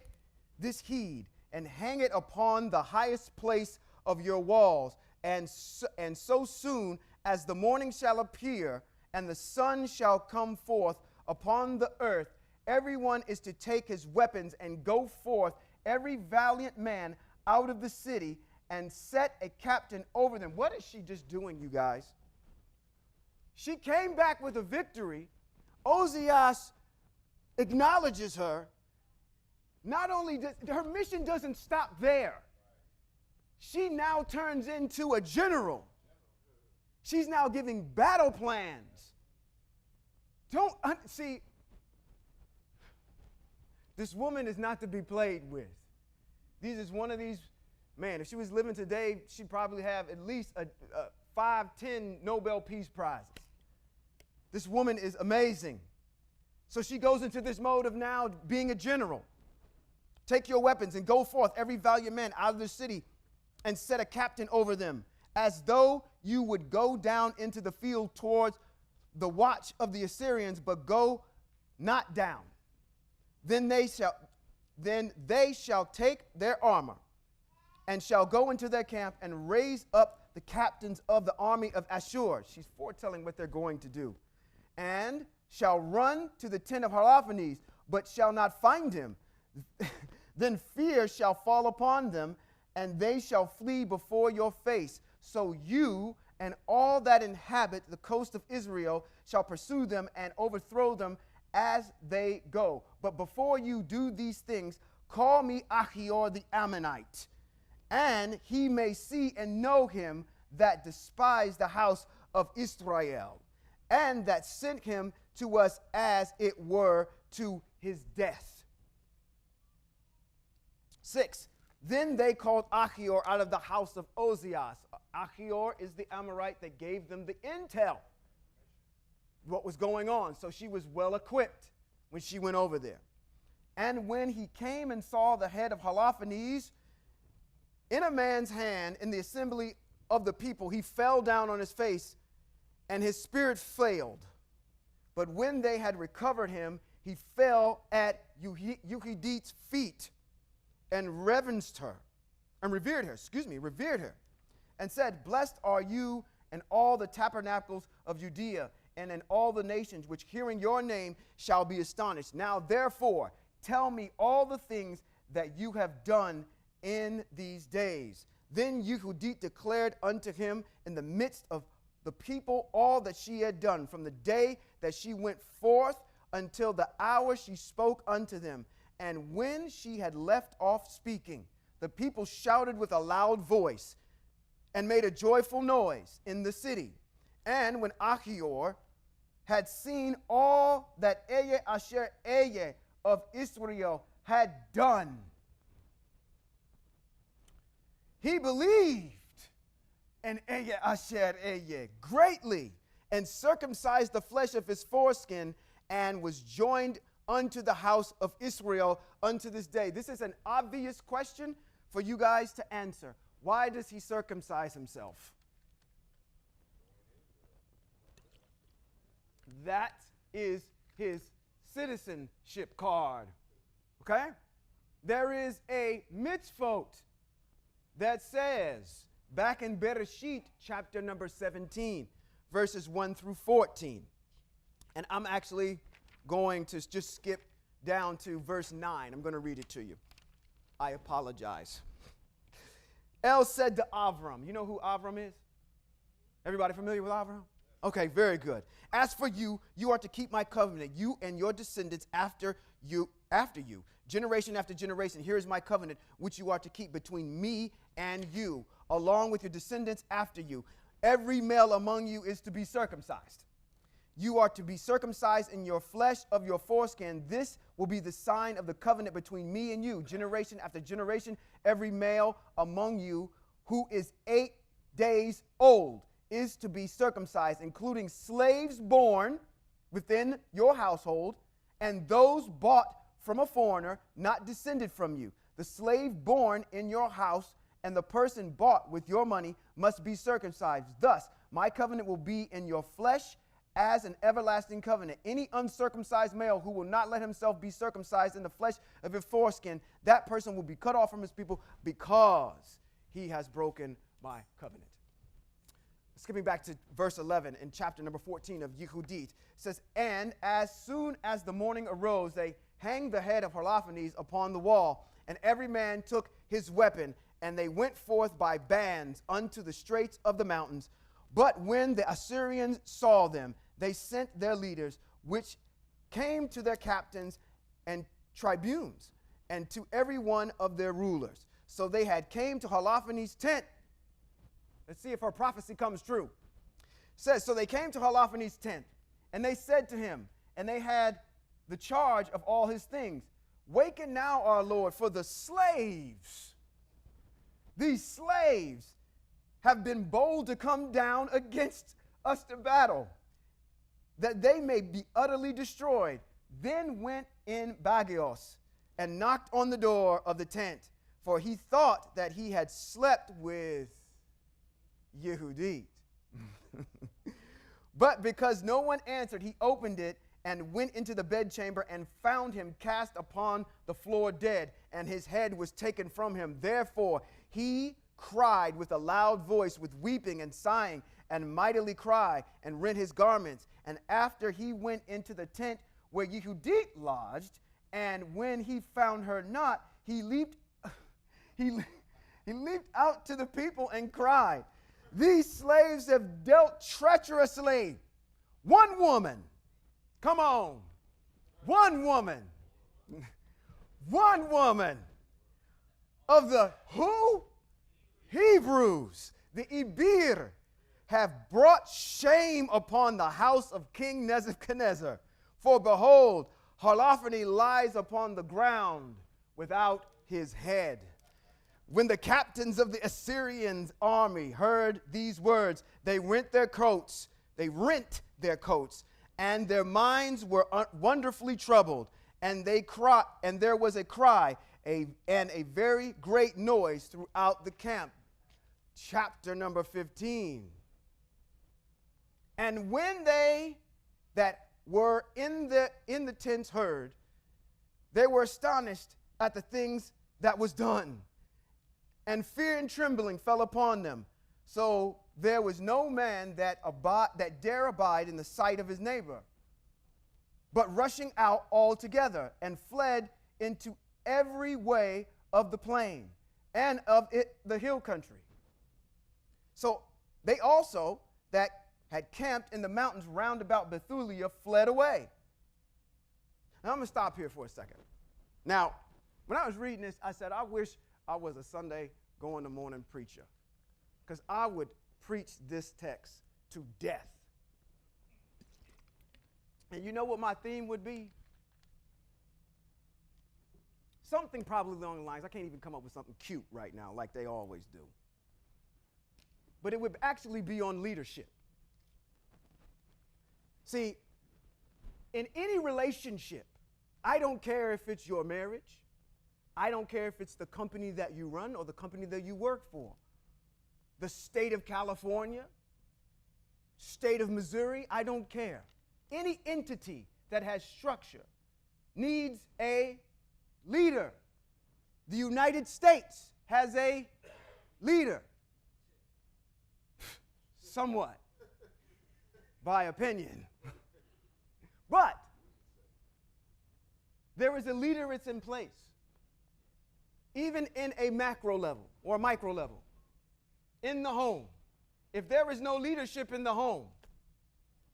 this heed, and hang it upon the highest place of your walls, and so soon as the morning shall appear, and the sun shall come forth upon the earth, everyone is to take his weapons and go forth, every valiant man out of the city, and set a captain over them. What is she just doing, you guys? She came back with a victory. Ozias acknowledges her. Not only does her mission doesn't stop there. she now turns into a general. She's now giving battle plans. See, this woman is not to be played with. This is one of these, man, if she was living today, she'd probably have at least 5-10 Nobel Peace Prizes. This woman is amazing. So she goes into this mode of now being a general. Take your weapons and go forth, every valiant man out of the city, and set a captain over them, as though you would go down into the field towards the watch of the Assyrians, but go not down. Then they shall take their armor and shall go into their camp and raise up the captains of the army of Ashur. She's foretelling what they're going to do. And shall run to the tent of Haraphanes, but shall not find him. Then fear shall fall upon them, and they shall flee before your face. So you and all that inhabit the coast of Israel shall pursue them and overthrow them as they go. But before you do these things, call me Achior the Ammonite, and he may see and know him that despised the house of Israel, and that sent him to us as it were to his death. 6. Then they called Achior out of the house of Ozias. Achior is the Amorite that gave them the intel, what was going on. So she was well equipped when she went over there. And when he came and saw the head of Haraphanes in a man's hand in the assembly of the people, he fell down on his face, and his spirit failed. But when they had recovered him, he fell at Yuhudith's feet and revered her, and said, Blessed are you and all the tabernacles of Judea, and in all the nations which hearing your name shall be astonished. Now therefore, tell me all the things that you have done in these days. Then Yuhudith declared unto him in the midst of the people all that she had done, from the day that she went forth until the hour she spoke unto them. And when she had left off speaking, the people shouted with a loud voice and made a joyful noise in the city. And when Achior had seen all that Asher of Israel had done, he believed in Asher greatly, and circumcised the flesh of his foreskin, and was joined unto the house of Israel unto this day. This is an obvious question for you guys to answer. Why does he circumcise himself? That is his citizenship card. Okay? There is a mitzvot that says, back in Bereshit, chapter number 17, verses 1 through 14. And I'm actually going to just skip down to verse 9. I'm going to read it to you. I apologize. El said to Avram. You know who Avram is? Everybody familiar with Avram? Okay, very good. As for you, you are to keep my covenant, you and your descendants after you, generation after generation. Here is my covenant, which you are to keep between me and you, along with your descendants after you. Every male among you is to be circumcised. You are to be circumcised in your flesh of your foreskin. This will be the sign of the covenant between me and you. Generation after generation, every male among you who is 8 days old is to be circumcised, including slaves born within your household and those bought from a foreigner, not descended from you. The slave born in your house and the person bought with your money must be circumcised. Thus, my covenant will be in your flesh as an everlasting covenant. Any uncircumcised male who will not let himself be circumcised in the flesh of his foreskin, that person will be cut off from his people because he has broken my covenant. Skipping back to verse 11 in chapter number 14 of Yuhudith, it says, And as soon as the morning arose, they hanged the head of Haraphanes upon the wall, and every man took his weapon, and they went forth by bands unto the straits of the mountains. But when the Assyrians saw them, they sent their leaders, which came to their captains and tribunes, and to every one of their rulers. So they had came to Holofernes' tent. Let's see if her prophecy comes true. It says, so they came to Holofernes' tent, and they said to him, and they had the charge of all his things, waken now, our Lord, for the slaves, these slaves have been bold to come down against us to battle, that they may be utterly destroyed. Then went in Bagios and knocked on the door of the tent, for he thought that he had slept with Yuhudith. But because no one answered, he opened it and went into the bedchamber and found him cast upon the floor dead, and his head was taken from him. Therefore he cried with a loud voice, with weeping and sighing, and mightily cried, and rent his garments. And after he went into the tent where Yuhudith lodged, and when he found her not, he leaped out to the people and cried, these slaves have dealt treacherously. One woman, come on, one woman of the who? Hebrews, the Ibir, have brought shame upon the house of King Nebuchadnezzar. For behold, Holofernes lies upon the ground without his head. When the captains of the Assyrian army heard these words, they rent their coats, and their minds were wonderfully troubled, and there was a cry, and a very great noise throughout the camp. Chapter number 15. And when they that were in the tents heard, they were astonished at the things that was done, and fear and trembling fell upon them. So there was no man that dare abide in the sight of his neighbor, but rushing out altogether, and fled into every way of the plain and of it the hill country. So they also that had camped in the mountains round about Bethulia fled away. Now I'm going to stop here for a second. Now, when I was reading this, I said, I wish I was a Sunday going to morning preacher, because I would preach this text to death. And you know what my theme would be? Something probably along the lines, I can't even come up with something cute right now like they always do. But it would actually be on leadership. See, in any relationship, I don't care if it's your marriage, I don't care if it's the company that you run or the company that you work for, the state of California, state of Missouri, I don't care. Any entity that has structure needs a leader. The United States has a leader. Somewhat, by opinion. But there is a leader, it's in place. Even in a macro level or micro level. In the home. If there is no leadership in the home,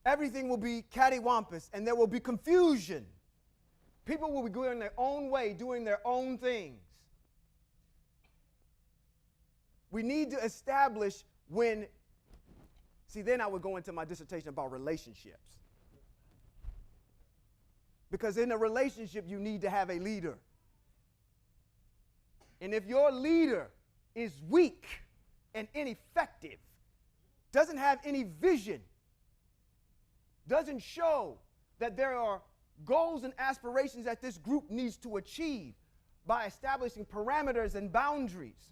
everything will be cattywampus and there will be confusion. People will be going their own way, doing their own things. We need to establish then I would go into my dissertation about relationships. Because in a relationship, you need to have a leader. And if your leader is weak and ineffective, doesn't have any vision, doesn't show that there are goals and aspirations that this group needs to achieve by establishing parameters and boundaries,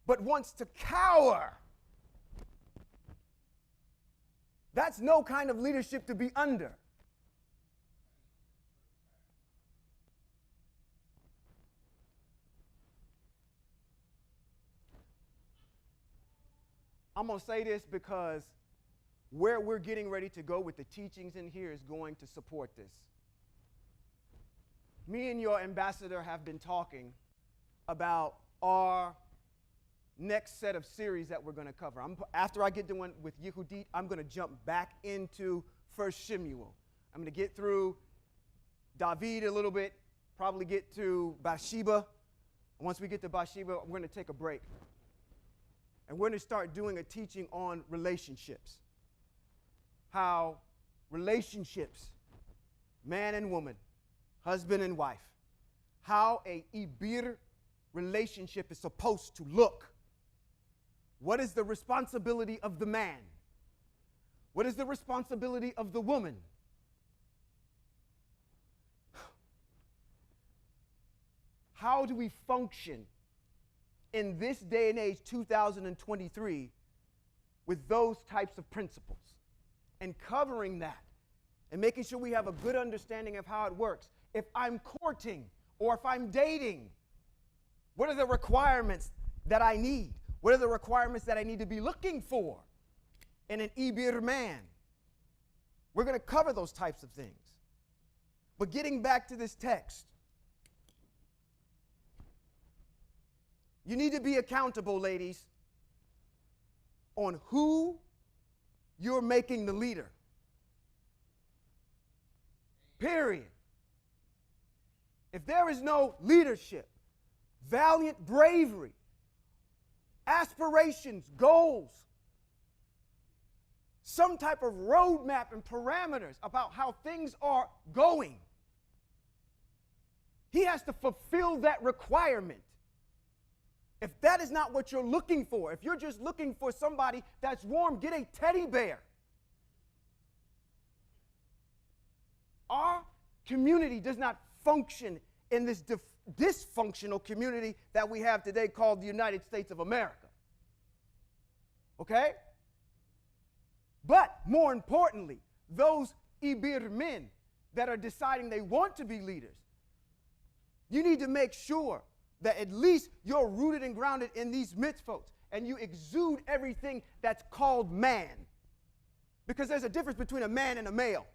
but wants to cower, that's no kind of leadership to be under. I'm going to say this because where we're getting ready to go with the teachings in here is going to support this. Me and your ambassador have been talking about our next set of series that we're going to cover. After I get done with Yuhudith, I'm going to jump back into 1 Shemuel. I'm going to get through David a little bit, probably get to Bathsheba, And once we get to Bathsheba, we're going to take a break. And we're going to start doing a teaching on relationships. How relationships, man and woman, husband and wife, how a ibir relationship is supposed to look. What is the responsibility of the man? What is the responsibility of the woman? How do we function in this day and age, 2023, with those types of principles? And covering that and making sure we have a good understanding of how it works. If I'm courting or if I'm dating, what are the requirements that I need? What are the requirements that I need to be looking for in an ibir man? We're going to cover those types of things. But getting back to this text, you need to be accountable, ladies, on who you're making the leader. Period. If there is no leadership, valiant bravery, aspirations, goals, some type of roadmap and parameters about how things are going, he has to fulfill that requirement. If that is not what you're looking for, if you're just looking for somebody that's warm, get a teddy bear. Our community does not function in this dysfunctional community that we have today called the United States of America. Okay? But more importantly, those ibir men that are deciding they want to be leaders, you need to make sure that at least you're rooted and grounded in these mitzvot and you exude everything that's called man. Because there's a difference between a man and a male.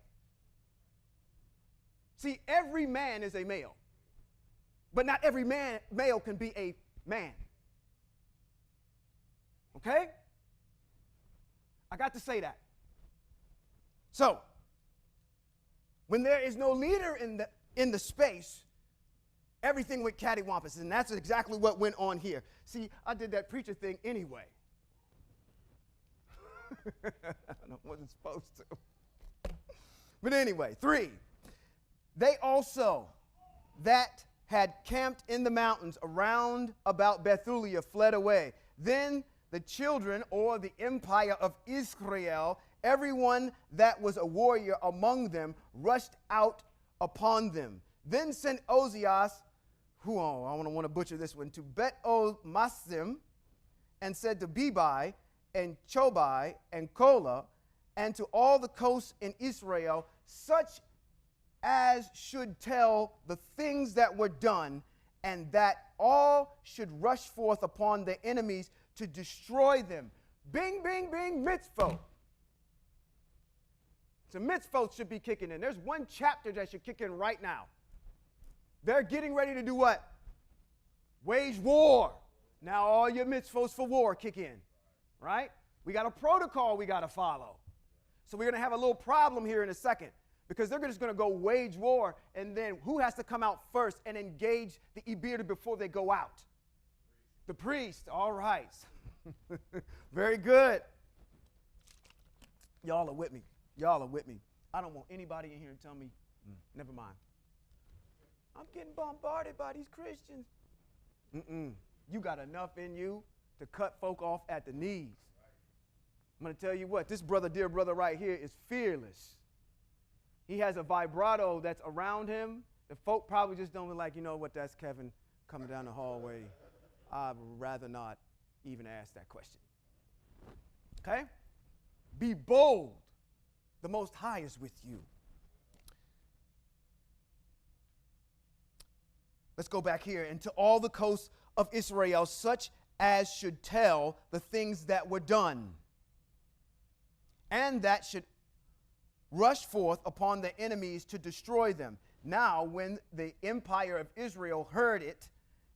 See, every man is a male, but not every male can be a man. Okay? I got to say that. So, when there is no leader in the space, everything went cattywampus, and that's exactly what went on here. See, I did that preacher thing anyway. I wasn't supposed to. But anyway, 3. They also that had camped in the mountains around about Bethulia fled away. Then the children, or the empire of Israel, everyone that was a warrior among them, rushed out upon them. Then sent Ozias, I want to butcher this one, to Bet-o-Masim, and said to Bebai and Chobai and Kola, and to all the coasts in Israel, such as should tell the things that were done, and that all should rush forth upon their enemies to destroy them. Bing, bing, bing, mitzvot. So mitzvot should be kicking in. There's one chapter that should kick in right now. They're getting ready to do what? Wage war. Now all your mitzvos for war kick in, right? We got a protocol we got to follow. So we're going to have a little problem here in a second, because they're just going to go wage war, and then who has to come out first and engage the ibir before they go out? The priest. All right. Very good. Y'all are with me. Y'all are with me. I don't want anybody in here to tell me, never mind. I'm getting bombarded by these Christians. You got enough in you to cut folk off at the knees. I'm going to tell you what, this brother, dear brother right here, is fearless. He has a vibrato that's around him. The folk probably just don't be like, you know what, that's Kevin coming down the hallway. I'd rather not even ask that question. Okay? Be bold. The Most High is with you. Let's go back here. And to all the coasts of Israel, such as should tell the things that were done, and that should rush forth upon the enemies to destroy them. Now, when the empire of Israel heard it,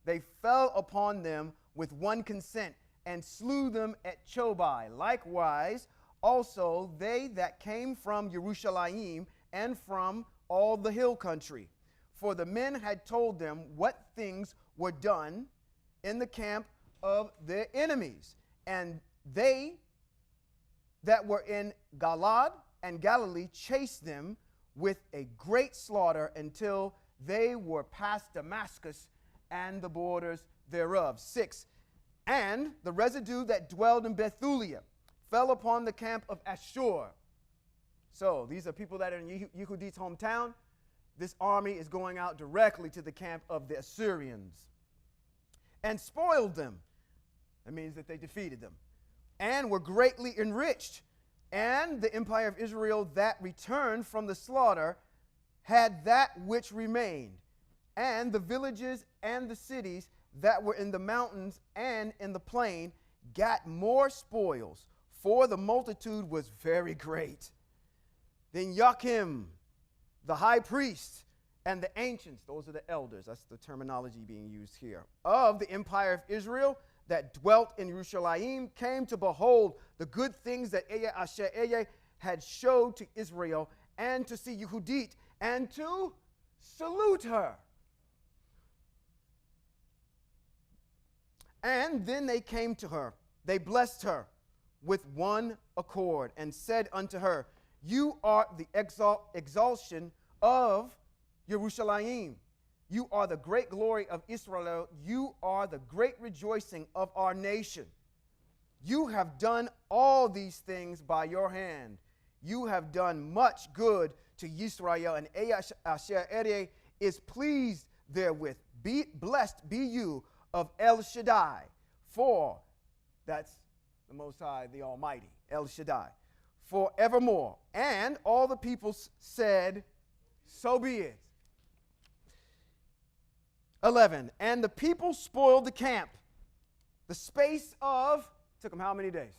they fell upon them with one consent and slew them at Chobai. Likewise, also they that came from Jerusalem and from all the hill country. For the men had told them what things were done, in the camp of their enemies. And they that were in Galaad and Galilee chased them with a great slaughter until they were past Damascus and the borders thereof. 6. And the residue that dwelled in Bethulia fell upon the camp of Ashur. So these are people that are in Yuhudith's hometown. This army is going out directly to the camp of the Assyrians and spoiled them. That means that they defeated them and were greatly enriched. And the empire of Israel that returned from the slaughter had that which remained, and the villages and the cities that were in the mountains and in the plain got more spoils, for the multitude was very great. Then Joachim, the high priest, and the ancients, those are the elders, that's the terminology being used here, of the empire of Israel that dwelt in Jerusalem, came to behold the good things that YAHWEH had showed to Israel, and to see Yuhudith, and to salute her. And then they came to her, they blessed her with one accord, and said unto her, You are the exaltation of Jerusalem. You are the great glory of Israel. You are the great rejoicing of our nation. You have done all these things by your hand. You have done much good to Israel, and YAHWEH is pleased therewith. Blessed be you of El Shaddai, for that's the Most High, the Almighty, El Shaddai, forevermore. And all the people said, So be it. 11. And the people spoiled the camp. The space of, took them how many days?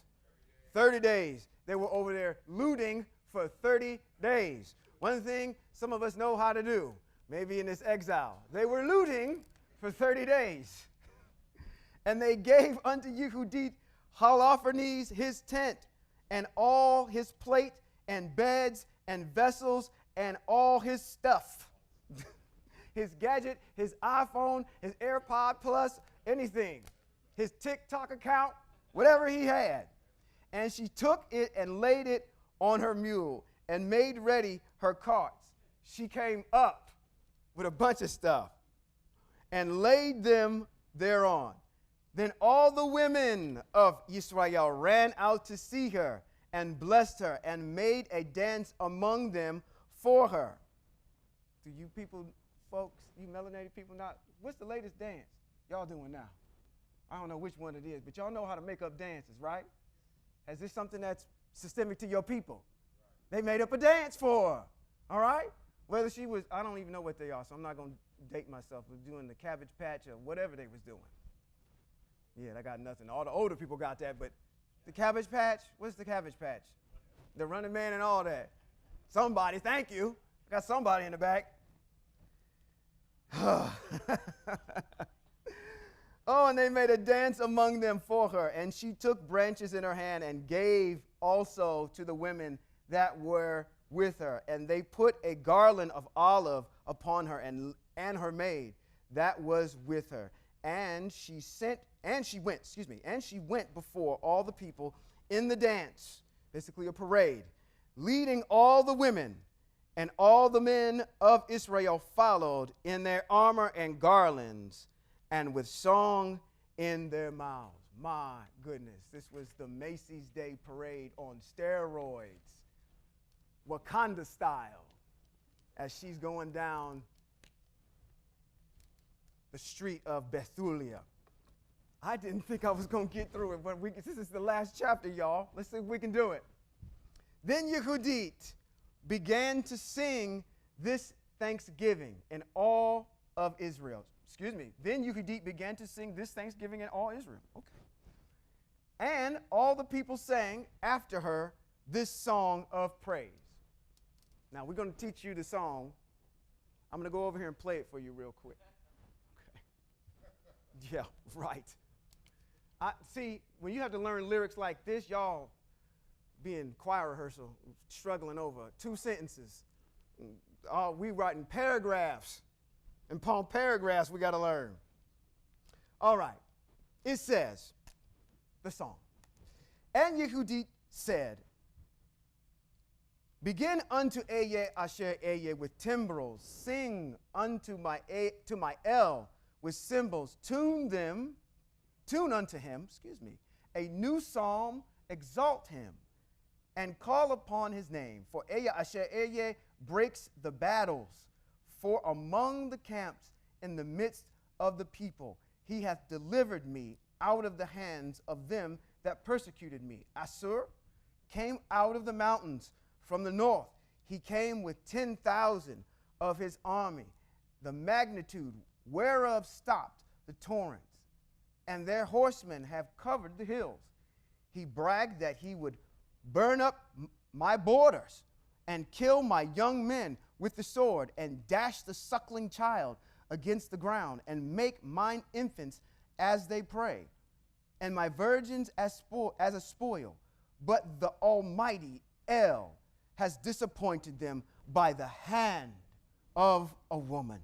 30 days. They were over there looting for 30 days. One thing some of us know how to do, maybe in this exile, they were looting for 30 days. And they gave unto Yuhudith Holofernes his tent, and all his plate, and beds, and vessels, and all his stuff. His gadget, his iPhone, his AirPod Plus, anything. His TikTok account, whatever he had. And she took it and laid it on her mule and made ready her carts. She came up with a bunch of stuff and laid them thereon. Then all the women of Israel ran out to see her and blessed her and made a dance among them for her. Do you people, folks, you melanated people, not, what's the latest dance y'all doing now? I don't know which one it is, but y'all know how to make up dances, right? Is this something that's systemic to your people? They made up a dance for her, all right? Whether she was, I don't even know what they are, so I'm not going to date myself with doing the Cabbage Patch or whatever they was doing. Yeah, I got nothing. All the older people got that, but the Cabbage Patch, what's the Cabbage Patch? The Running Man and all that. Somebody, thank you. I got somebody in the back. Oh, and they made a dance among them for her. And she took branches in her hand and gave also to the women that were with her. And they put a garland of olive upon her and her maid that was with her. And she went before all the people in the dance, basically a parade, leading all the women, and all the men of Israel followed in their armor and garlands, and with song in their mouths. My goodness, this was the Macy's Day Parade on steroids, Wakanda style, as she's going down the street of Bethulia. I didn't think I was going to get through it, but this is the last chapter, y'all. Let's see if we can do it. Then Yuhudith began to sing this thanksgiving in all of Israel. Then Yuhudith began to sing this thanksgiving in all Israel. Okay. And all the people sang after her this song of praise. Now, we're going to teach you the song. I'm going to go over here and play it for you real quick. Okay. Yeah, right. See, when you have to learn lyrics like this, y'all be in choir rehearsal, struggling over 2 sentences. We writing paragraphs. And upon paragraphs, we got to learn. All right. It says, the song, and Yuhudith said, begin unto Eye Asher Eye with timbrels, sing unto my El with cymbals, tune unto him, a new psalm, exalt him, and call upon his name. For Eye Asher Eye breaks the battles, for among the camps in the midst of the people, he hath delivered me out of the hands of them that persecuted me. Assur came out of the mountains from the north. He came with 10,000 of his army, the magnitude whereof stopped the torrents, and their horsemen have covered the hills. He bragged that he would burn up my borders and kill my young men with the sword, and dash the suckling child against the ground, and make mine infants as they prey, and my virgins as a spoil. But the Almighty El has disappointed them by the hand of a woman.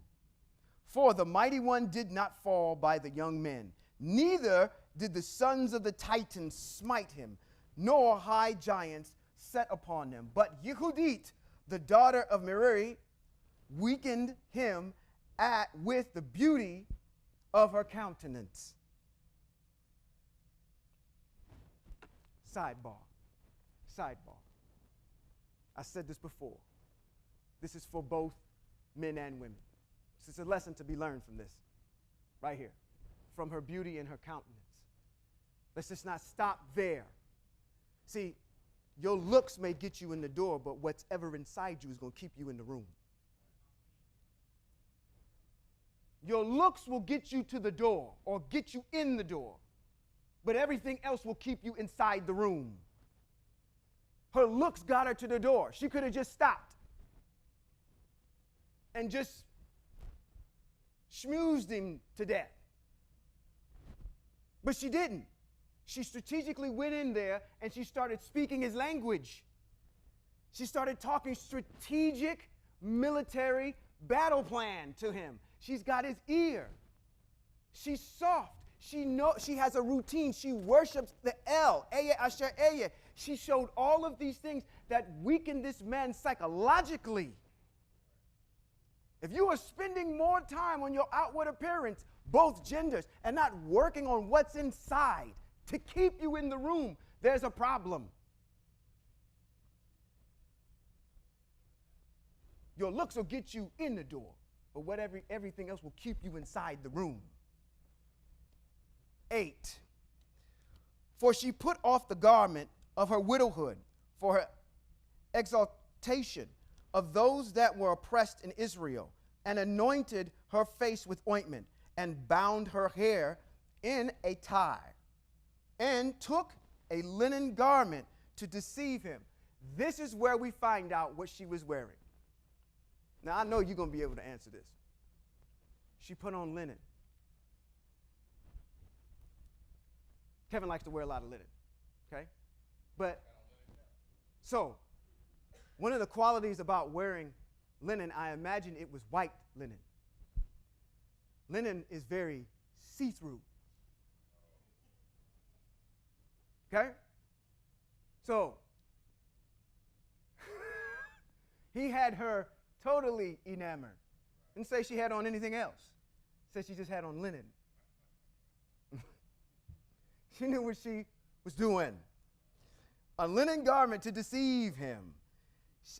For the mighty one did not fall by the young men, neither did the sons of the Titans smite him, nor high giants set upon him. But Yuhudith, the daughter of Merari, weakened him with the beauty of her countenance. Sidebar. I said this before. This is for both men and women. This is a lesson to be learned from this, right here, from her beauty and her countenance. Let's just not stop there. See, your looks may get you in the door, but whatever inside you is going to keep you in the room. Your looks will get you to the door or get you in the door, but everything else will keep you inside the room. Her looks got her to the door. She could have just stopped and just schmoozed him to death. But she didn't. She strategically went in there and she started speaking his language. She started talking strategic military battle plan to him. She's got his ear. She's soft. She has a routine. She worships the El, Eye Asher Eye. She showed all of these things that weakened this man psychologically. If you are spending more time on your outward appearance, both genders, and not working on what's inside to keep you in the room, there's a problem. Your looks will get you in the door, but everything else will keep you inside the room. 8. For she put off the garment of her widowhood for her exaltation of those that were oppressed in Israel, and anointed her face with ointment, and bound her hair in a tie, and took a linen garment to deceive him. This is where we find out what she was wearing. Now, I know you're going to be able to answer this. She put on linen. Kevin likes to wear a lot of linen, okay? But, so, one of the qualities about wearing linen, I imagine it was white linen. Linen is very see-through. Okay? So, he had her totally enamored. Didn't say she had on anything else. Said she just had on linen. She knew what she was doing. A linen garment to deceive him.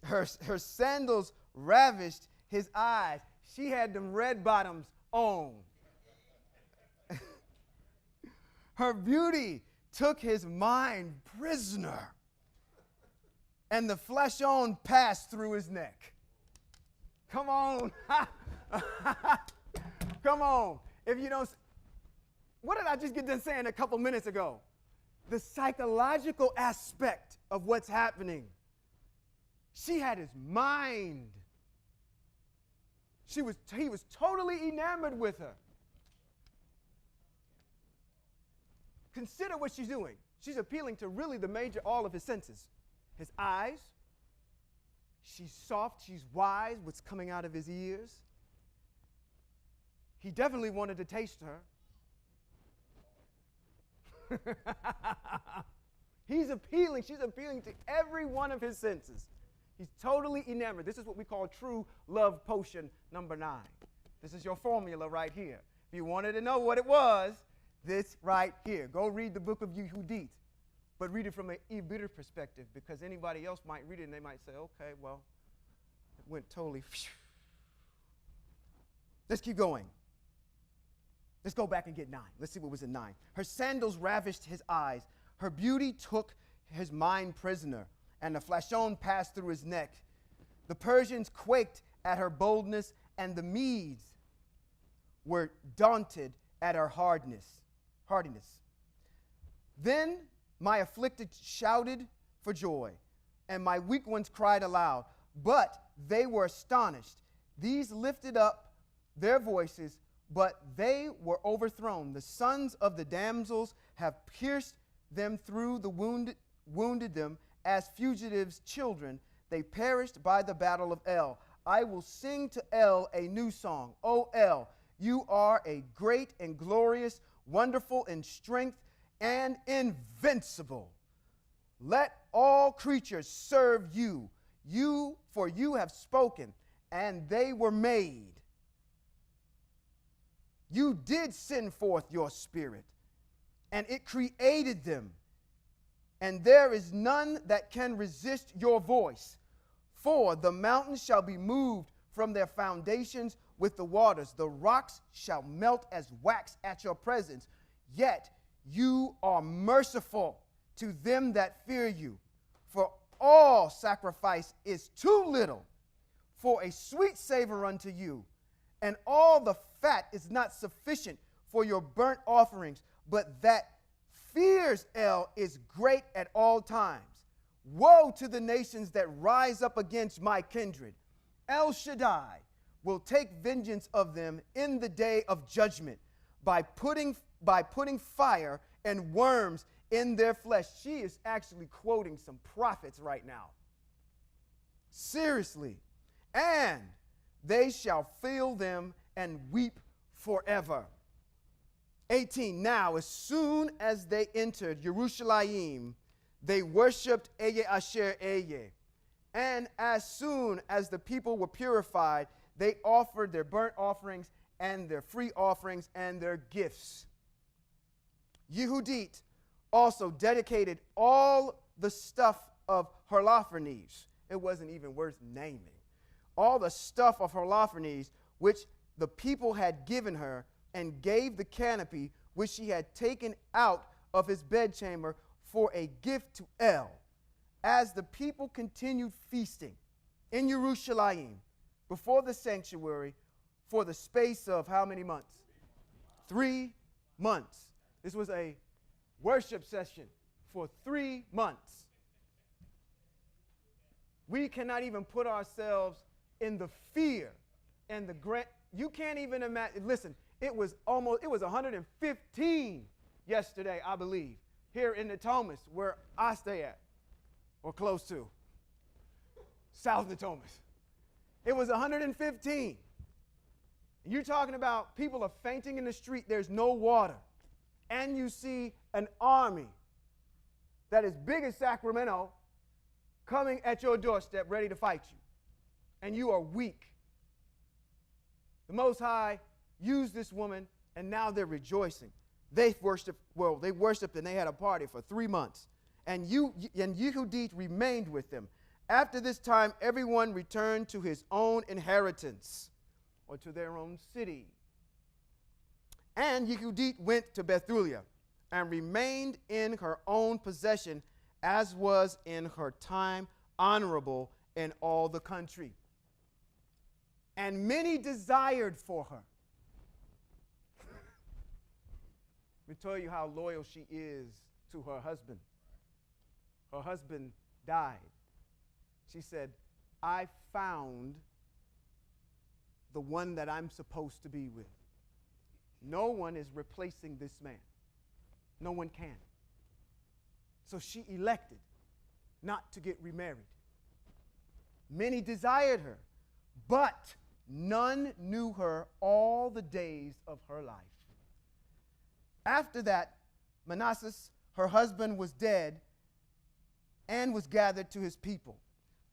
Her sandals ravished his eyes. She had them red bottoms on. Her beauty took his mind prisoner, and the flesh on passed through his neck. Come on. Come on. If you don't, what did I just get done saying a couple minutes ago? The psychological aspect of what's happening. She had his mind. He was totally enamored with her. Consider what she's doing. She's appealing to really all of his senses. His eyes. She's soft. She's wise. What's coming out of his ears. He definitely wanted to taste her. He's appealing. She's appealing to every one of his senses. He's totally enamored. This is what we call true love potion number 9. This is your formula right here. If you wanted to know what it was, this right here. Go read the book of Yuhudith, but read it from an bitter perspective, because anybody else might read it and they might say, okay, well, it went totally. Let's keep going. Let's go back and get 9. Let's see what was in 9. Her sandals ravished his eyes. Her beauty took his mind prisoner, and the flashon passed through his neck. The Persians quaked at her boldness, and the Medes were daunted at her hardiness. Then my afflicted shouted for joy, and my weak ones cried aloud, but they were astonished. These lifted up their voices, but they were overthrown. The sons of the damsels have pierced them through the wounded them as fugitives' children. They perished by the battle of El. I will sing to El a new song. O El, you are a great and glorious, wonderful in strength and invincible. Let all creatures serve you. For you have spoken, and they were made. You did send forth your spirit, and it created them. And there is none that can resist your voice. For the mountains shall be moved from their foundations with the waters. The rocks shall melt as wax at your presence. Yet you are merciful to them that fear you. For all sacrifice is too little for a sweet savor unto you. And all the fat is not sufficient for your burnt offerings, but that fears El is great at all times. Woe to the nations that rise up against my kindred. El Shaddai will take vengeance of them in the day of judgment by putting fire and worms in their flesh. She is actually quoting some prophets right now. Seriously. And they shall feel them and weep forever. 18. Now, as soon as they entered Jerusalem, they worshipped Eye Asher Eye. And as soon as the people were purified, they offered their burnt offerings and their free offerings and their gifts. Yuhudith also dedicated all the stuff of Holofernes. It wasn't even worth naming. All the stuff of Holofernes, which the people had given her, and gave the canopy which she had taken out of his bedchamber for a gift to El. As the people continued feasting in Jerusalem before the sanctuary for the space of how many months? 3 months. This was a worship session for 3 months. We cannot even put ourselves in the fear and the you can't even imagine. Listen, it was 115 yesterday, I believe, here in the Thomas, where I stay at, or close to, South Natomas. It was 115. You're talking about people are fainting in the street, there's no water, and you see an army that is big as Sacramento coming at your doorstep ready to fight you, and you are weak. The Most High used this woman, and now they're rejoicing. They worshiped and they had a party for 3 months. And Yuhudith remained with them. After this time, everyone returned to his own inheritance, or to their own city. And Yuhudith went to Bethulia and remained in her own possession, as was in her time honorable in all the country. And many desired for her. Let me tell you how loyal she is to her husband. Her husband died. She said, I found the one that I'm supposed to be with. No one is replacing this man. No one can. So she elected not to get remarried. Many desired her, but none knew her all the days of her life. After that, Manasseh, her husband, was dead and was gathered to his people.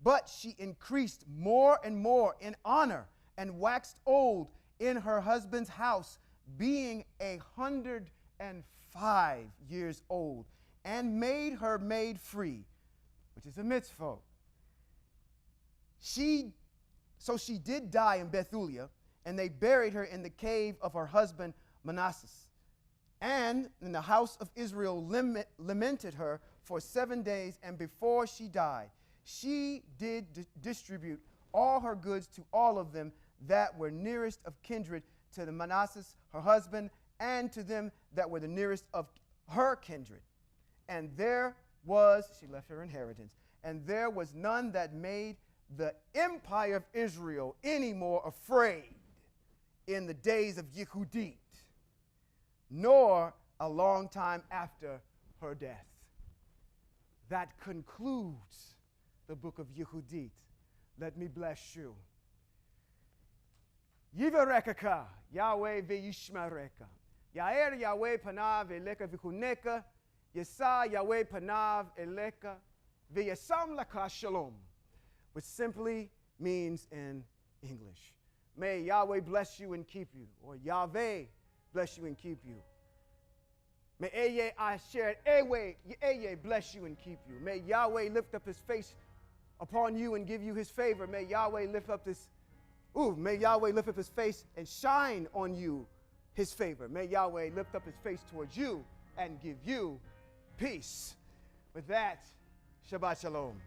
But she increased more and more in honor and waxed old in her husband's house, being 105 years old, and made her maid free, which is a mitzvah. So she did die in Bethulia, and they buried her in the cave of her husband Manasseh. And in the house of Israel lamented her for 7 days, and before she died, she did distribute all her goods to all of them that were nearest of kindred to the Manasseh, her husband, and to them that were the nearest of her kindred. And she left her inheritance, and there was none that made the empire of Israel any more afraid in the days of Yuhudith, nor a long time after her death. That concludes the book of Yuhudith. Let me bless you. Yivarekaka, Yahweh ve'yishmareka. Yair Yahweh panav eleka v'chuneka. Yesa Yahweh panav eleka ve'yasam laka shalom, which simply means in English, may Yahweh bless you and keep you, or Yahweh bless you and keep you. May Eye Asher Eye bless you and keep you. May Yahweh lift up his face upon you and give you his favor. May Yahweh lift up his face and shine on you his favor. May Yahweh lift up his face towards you and give you peace. With that, Shabbat Shalom.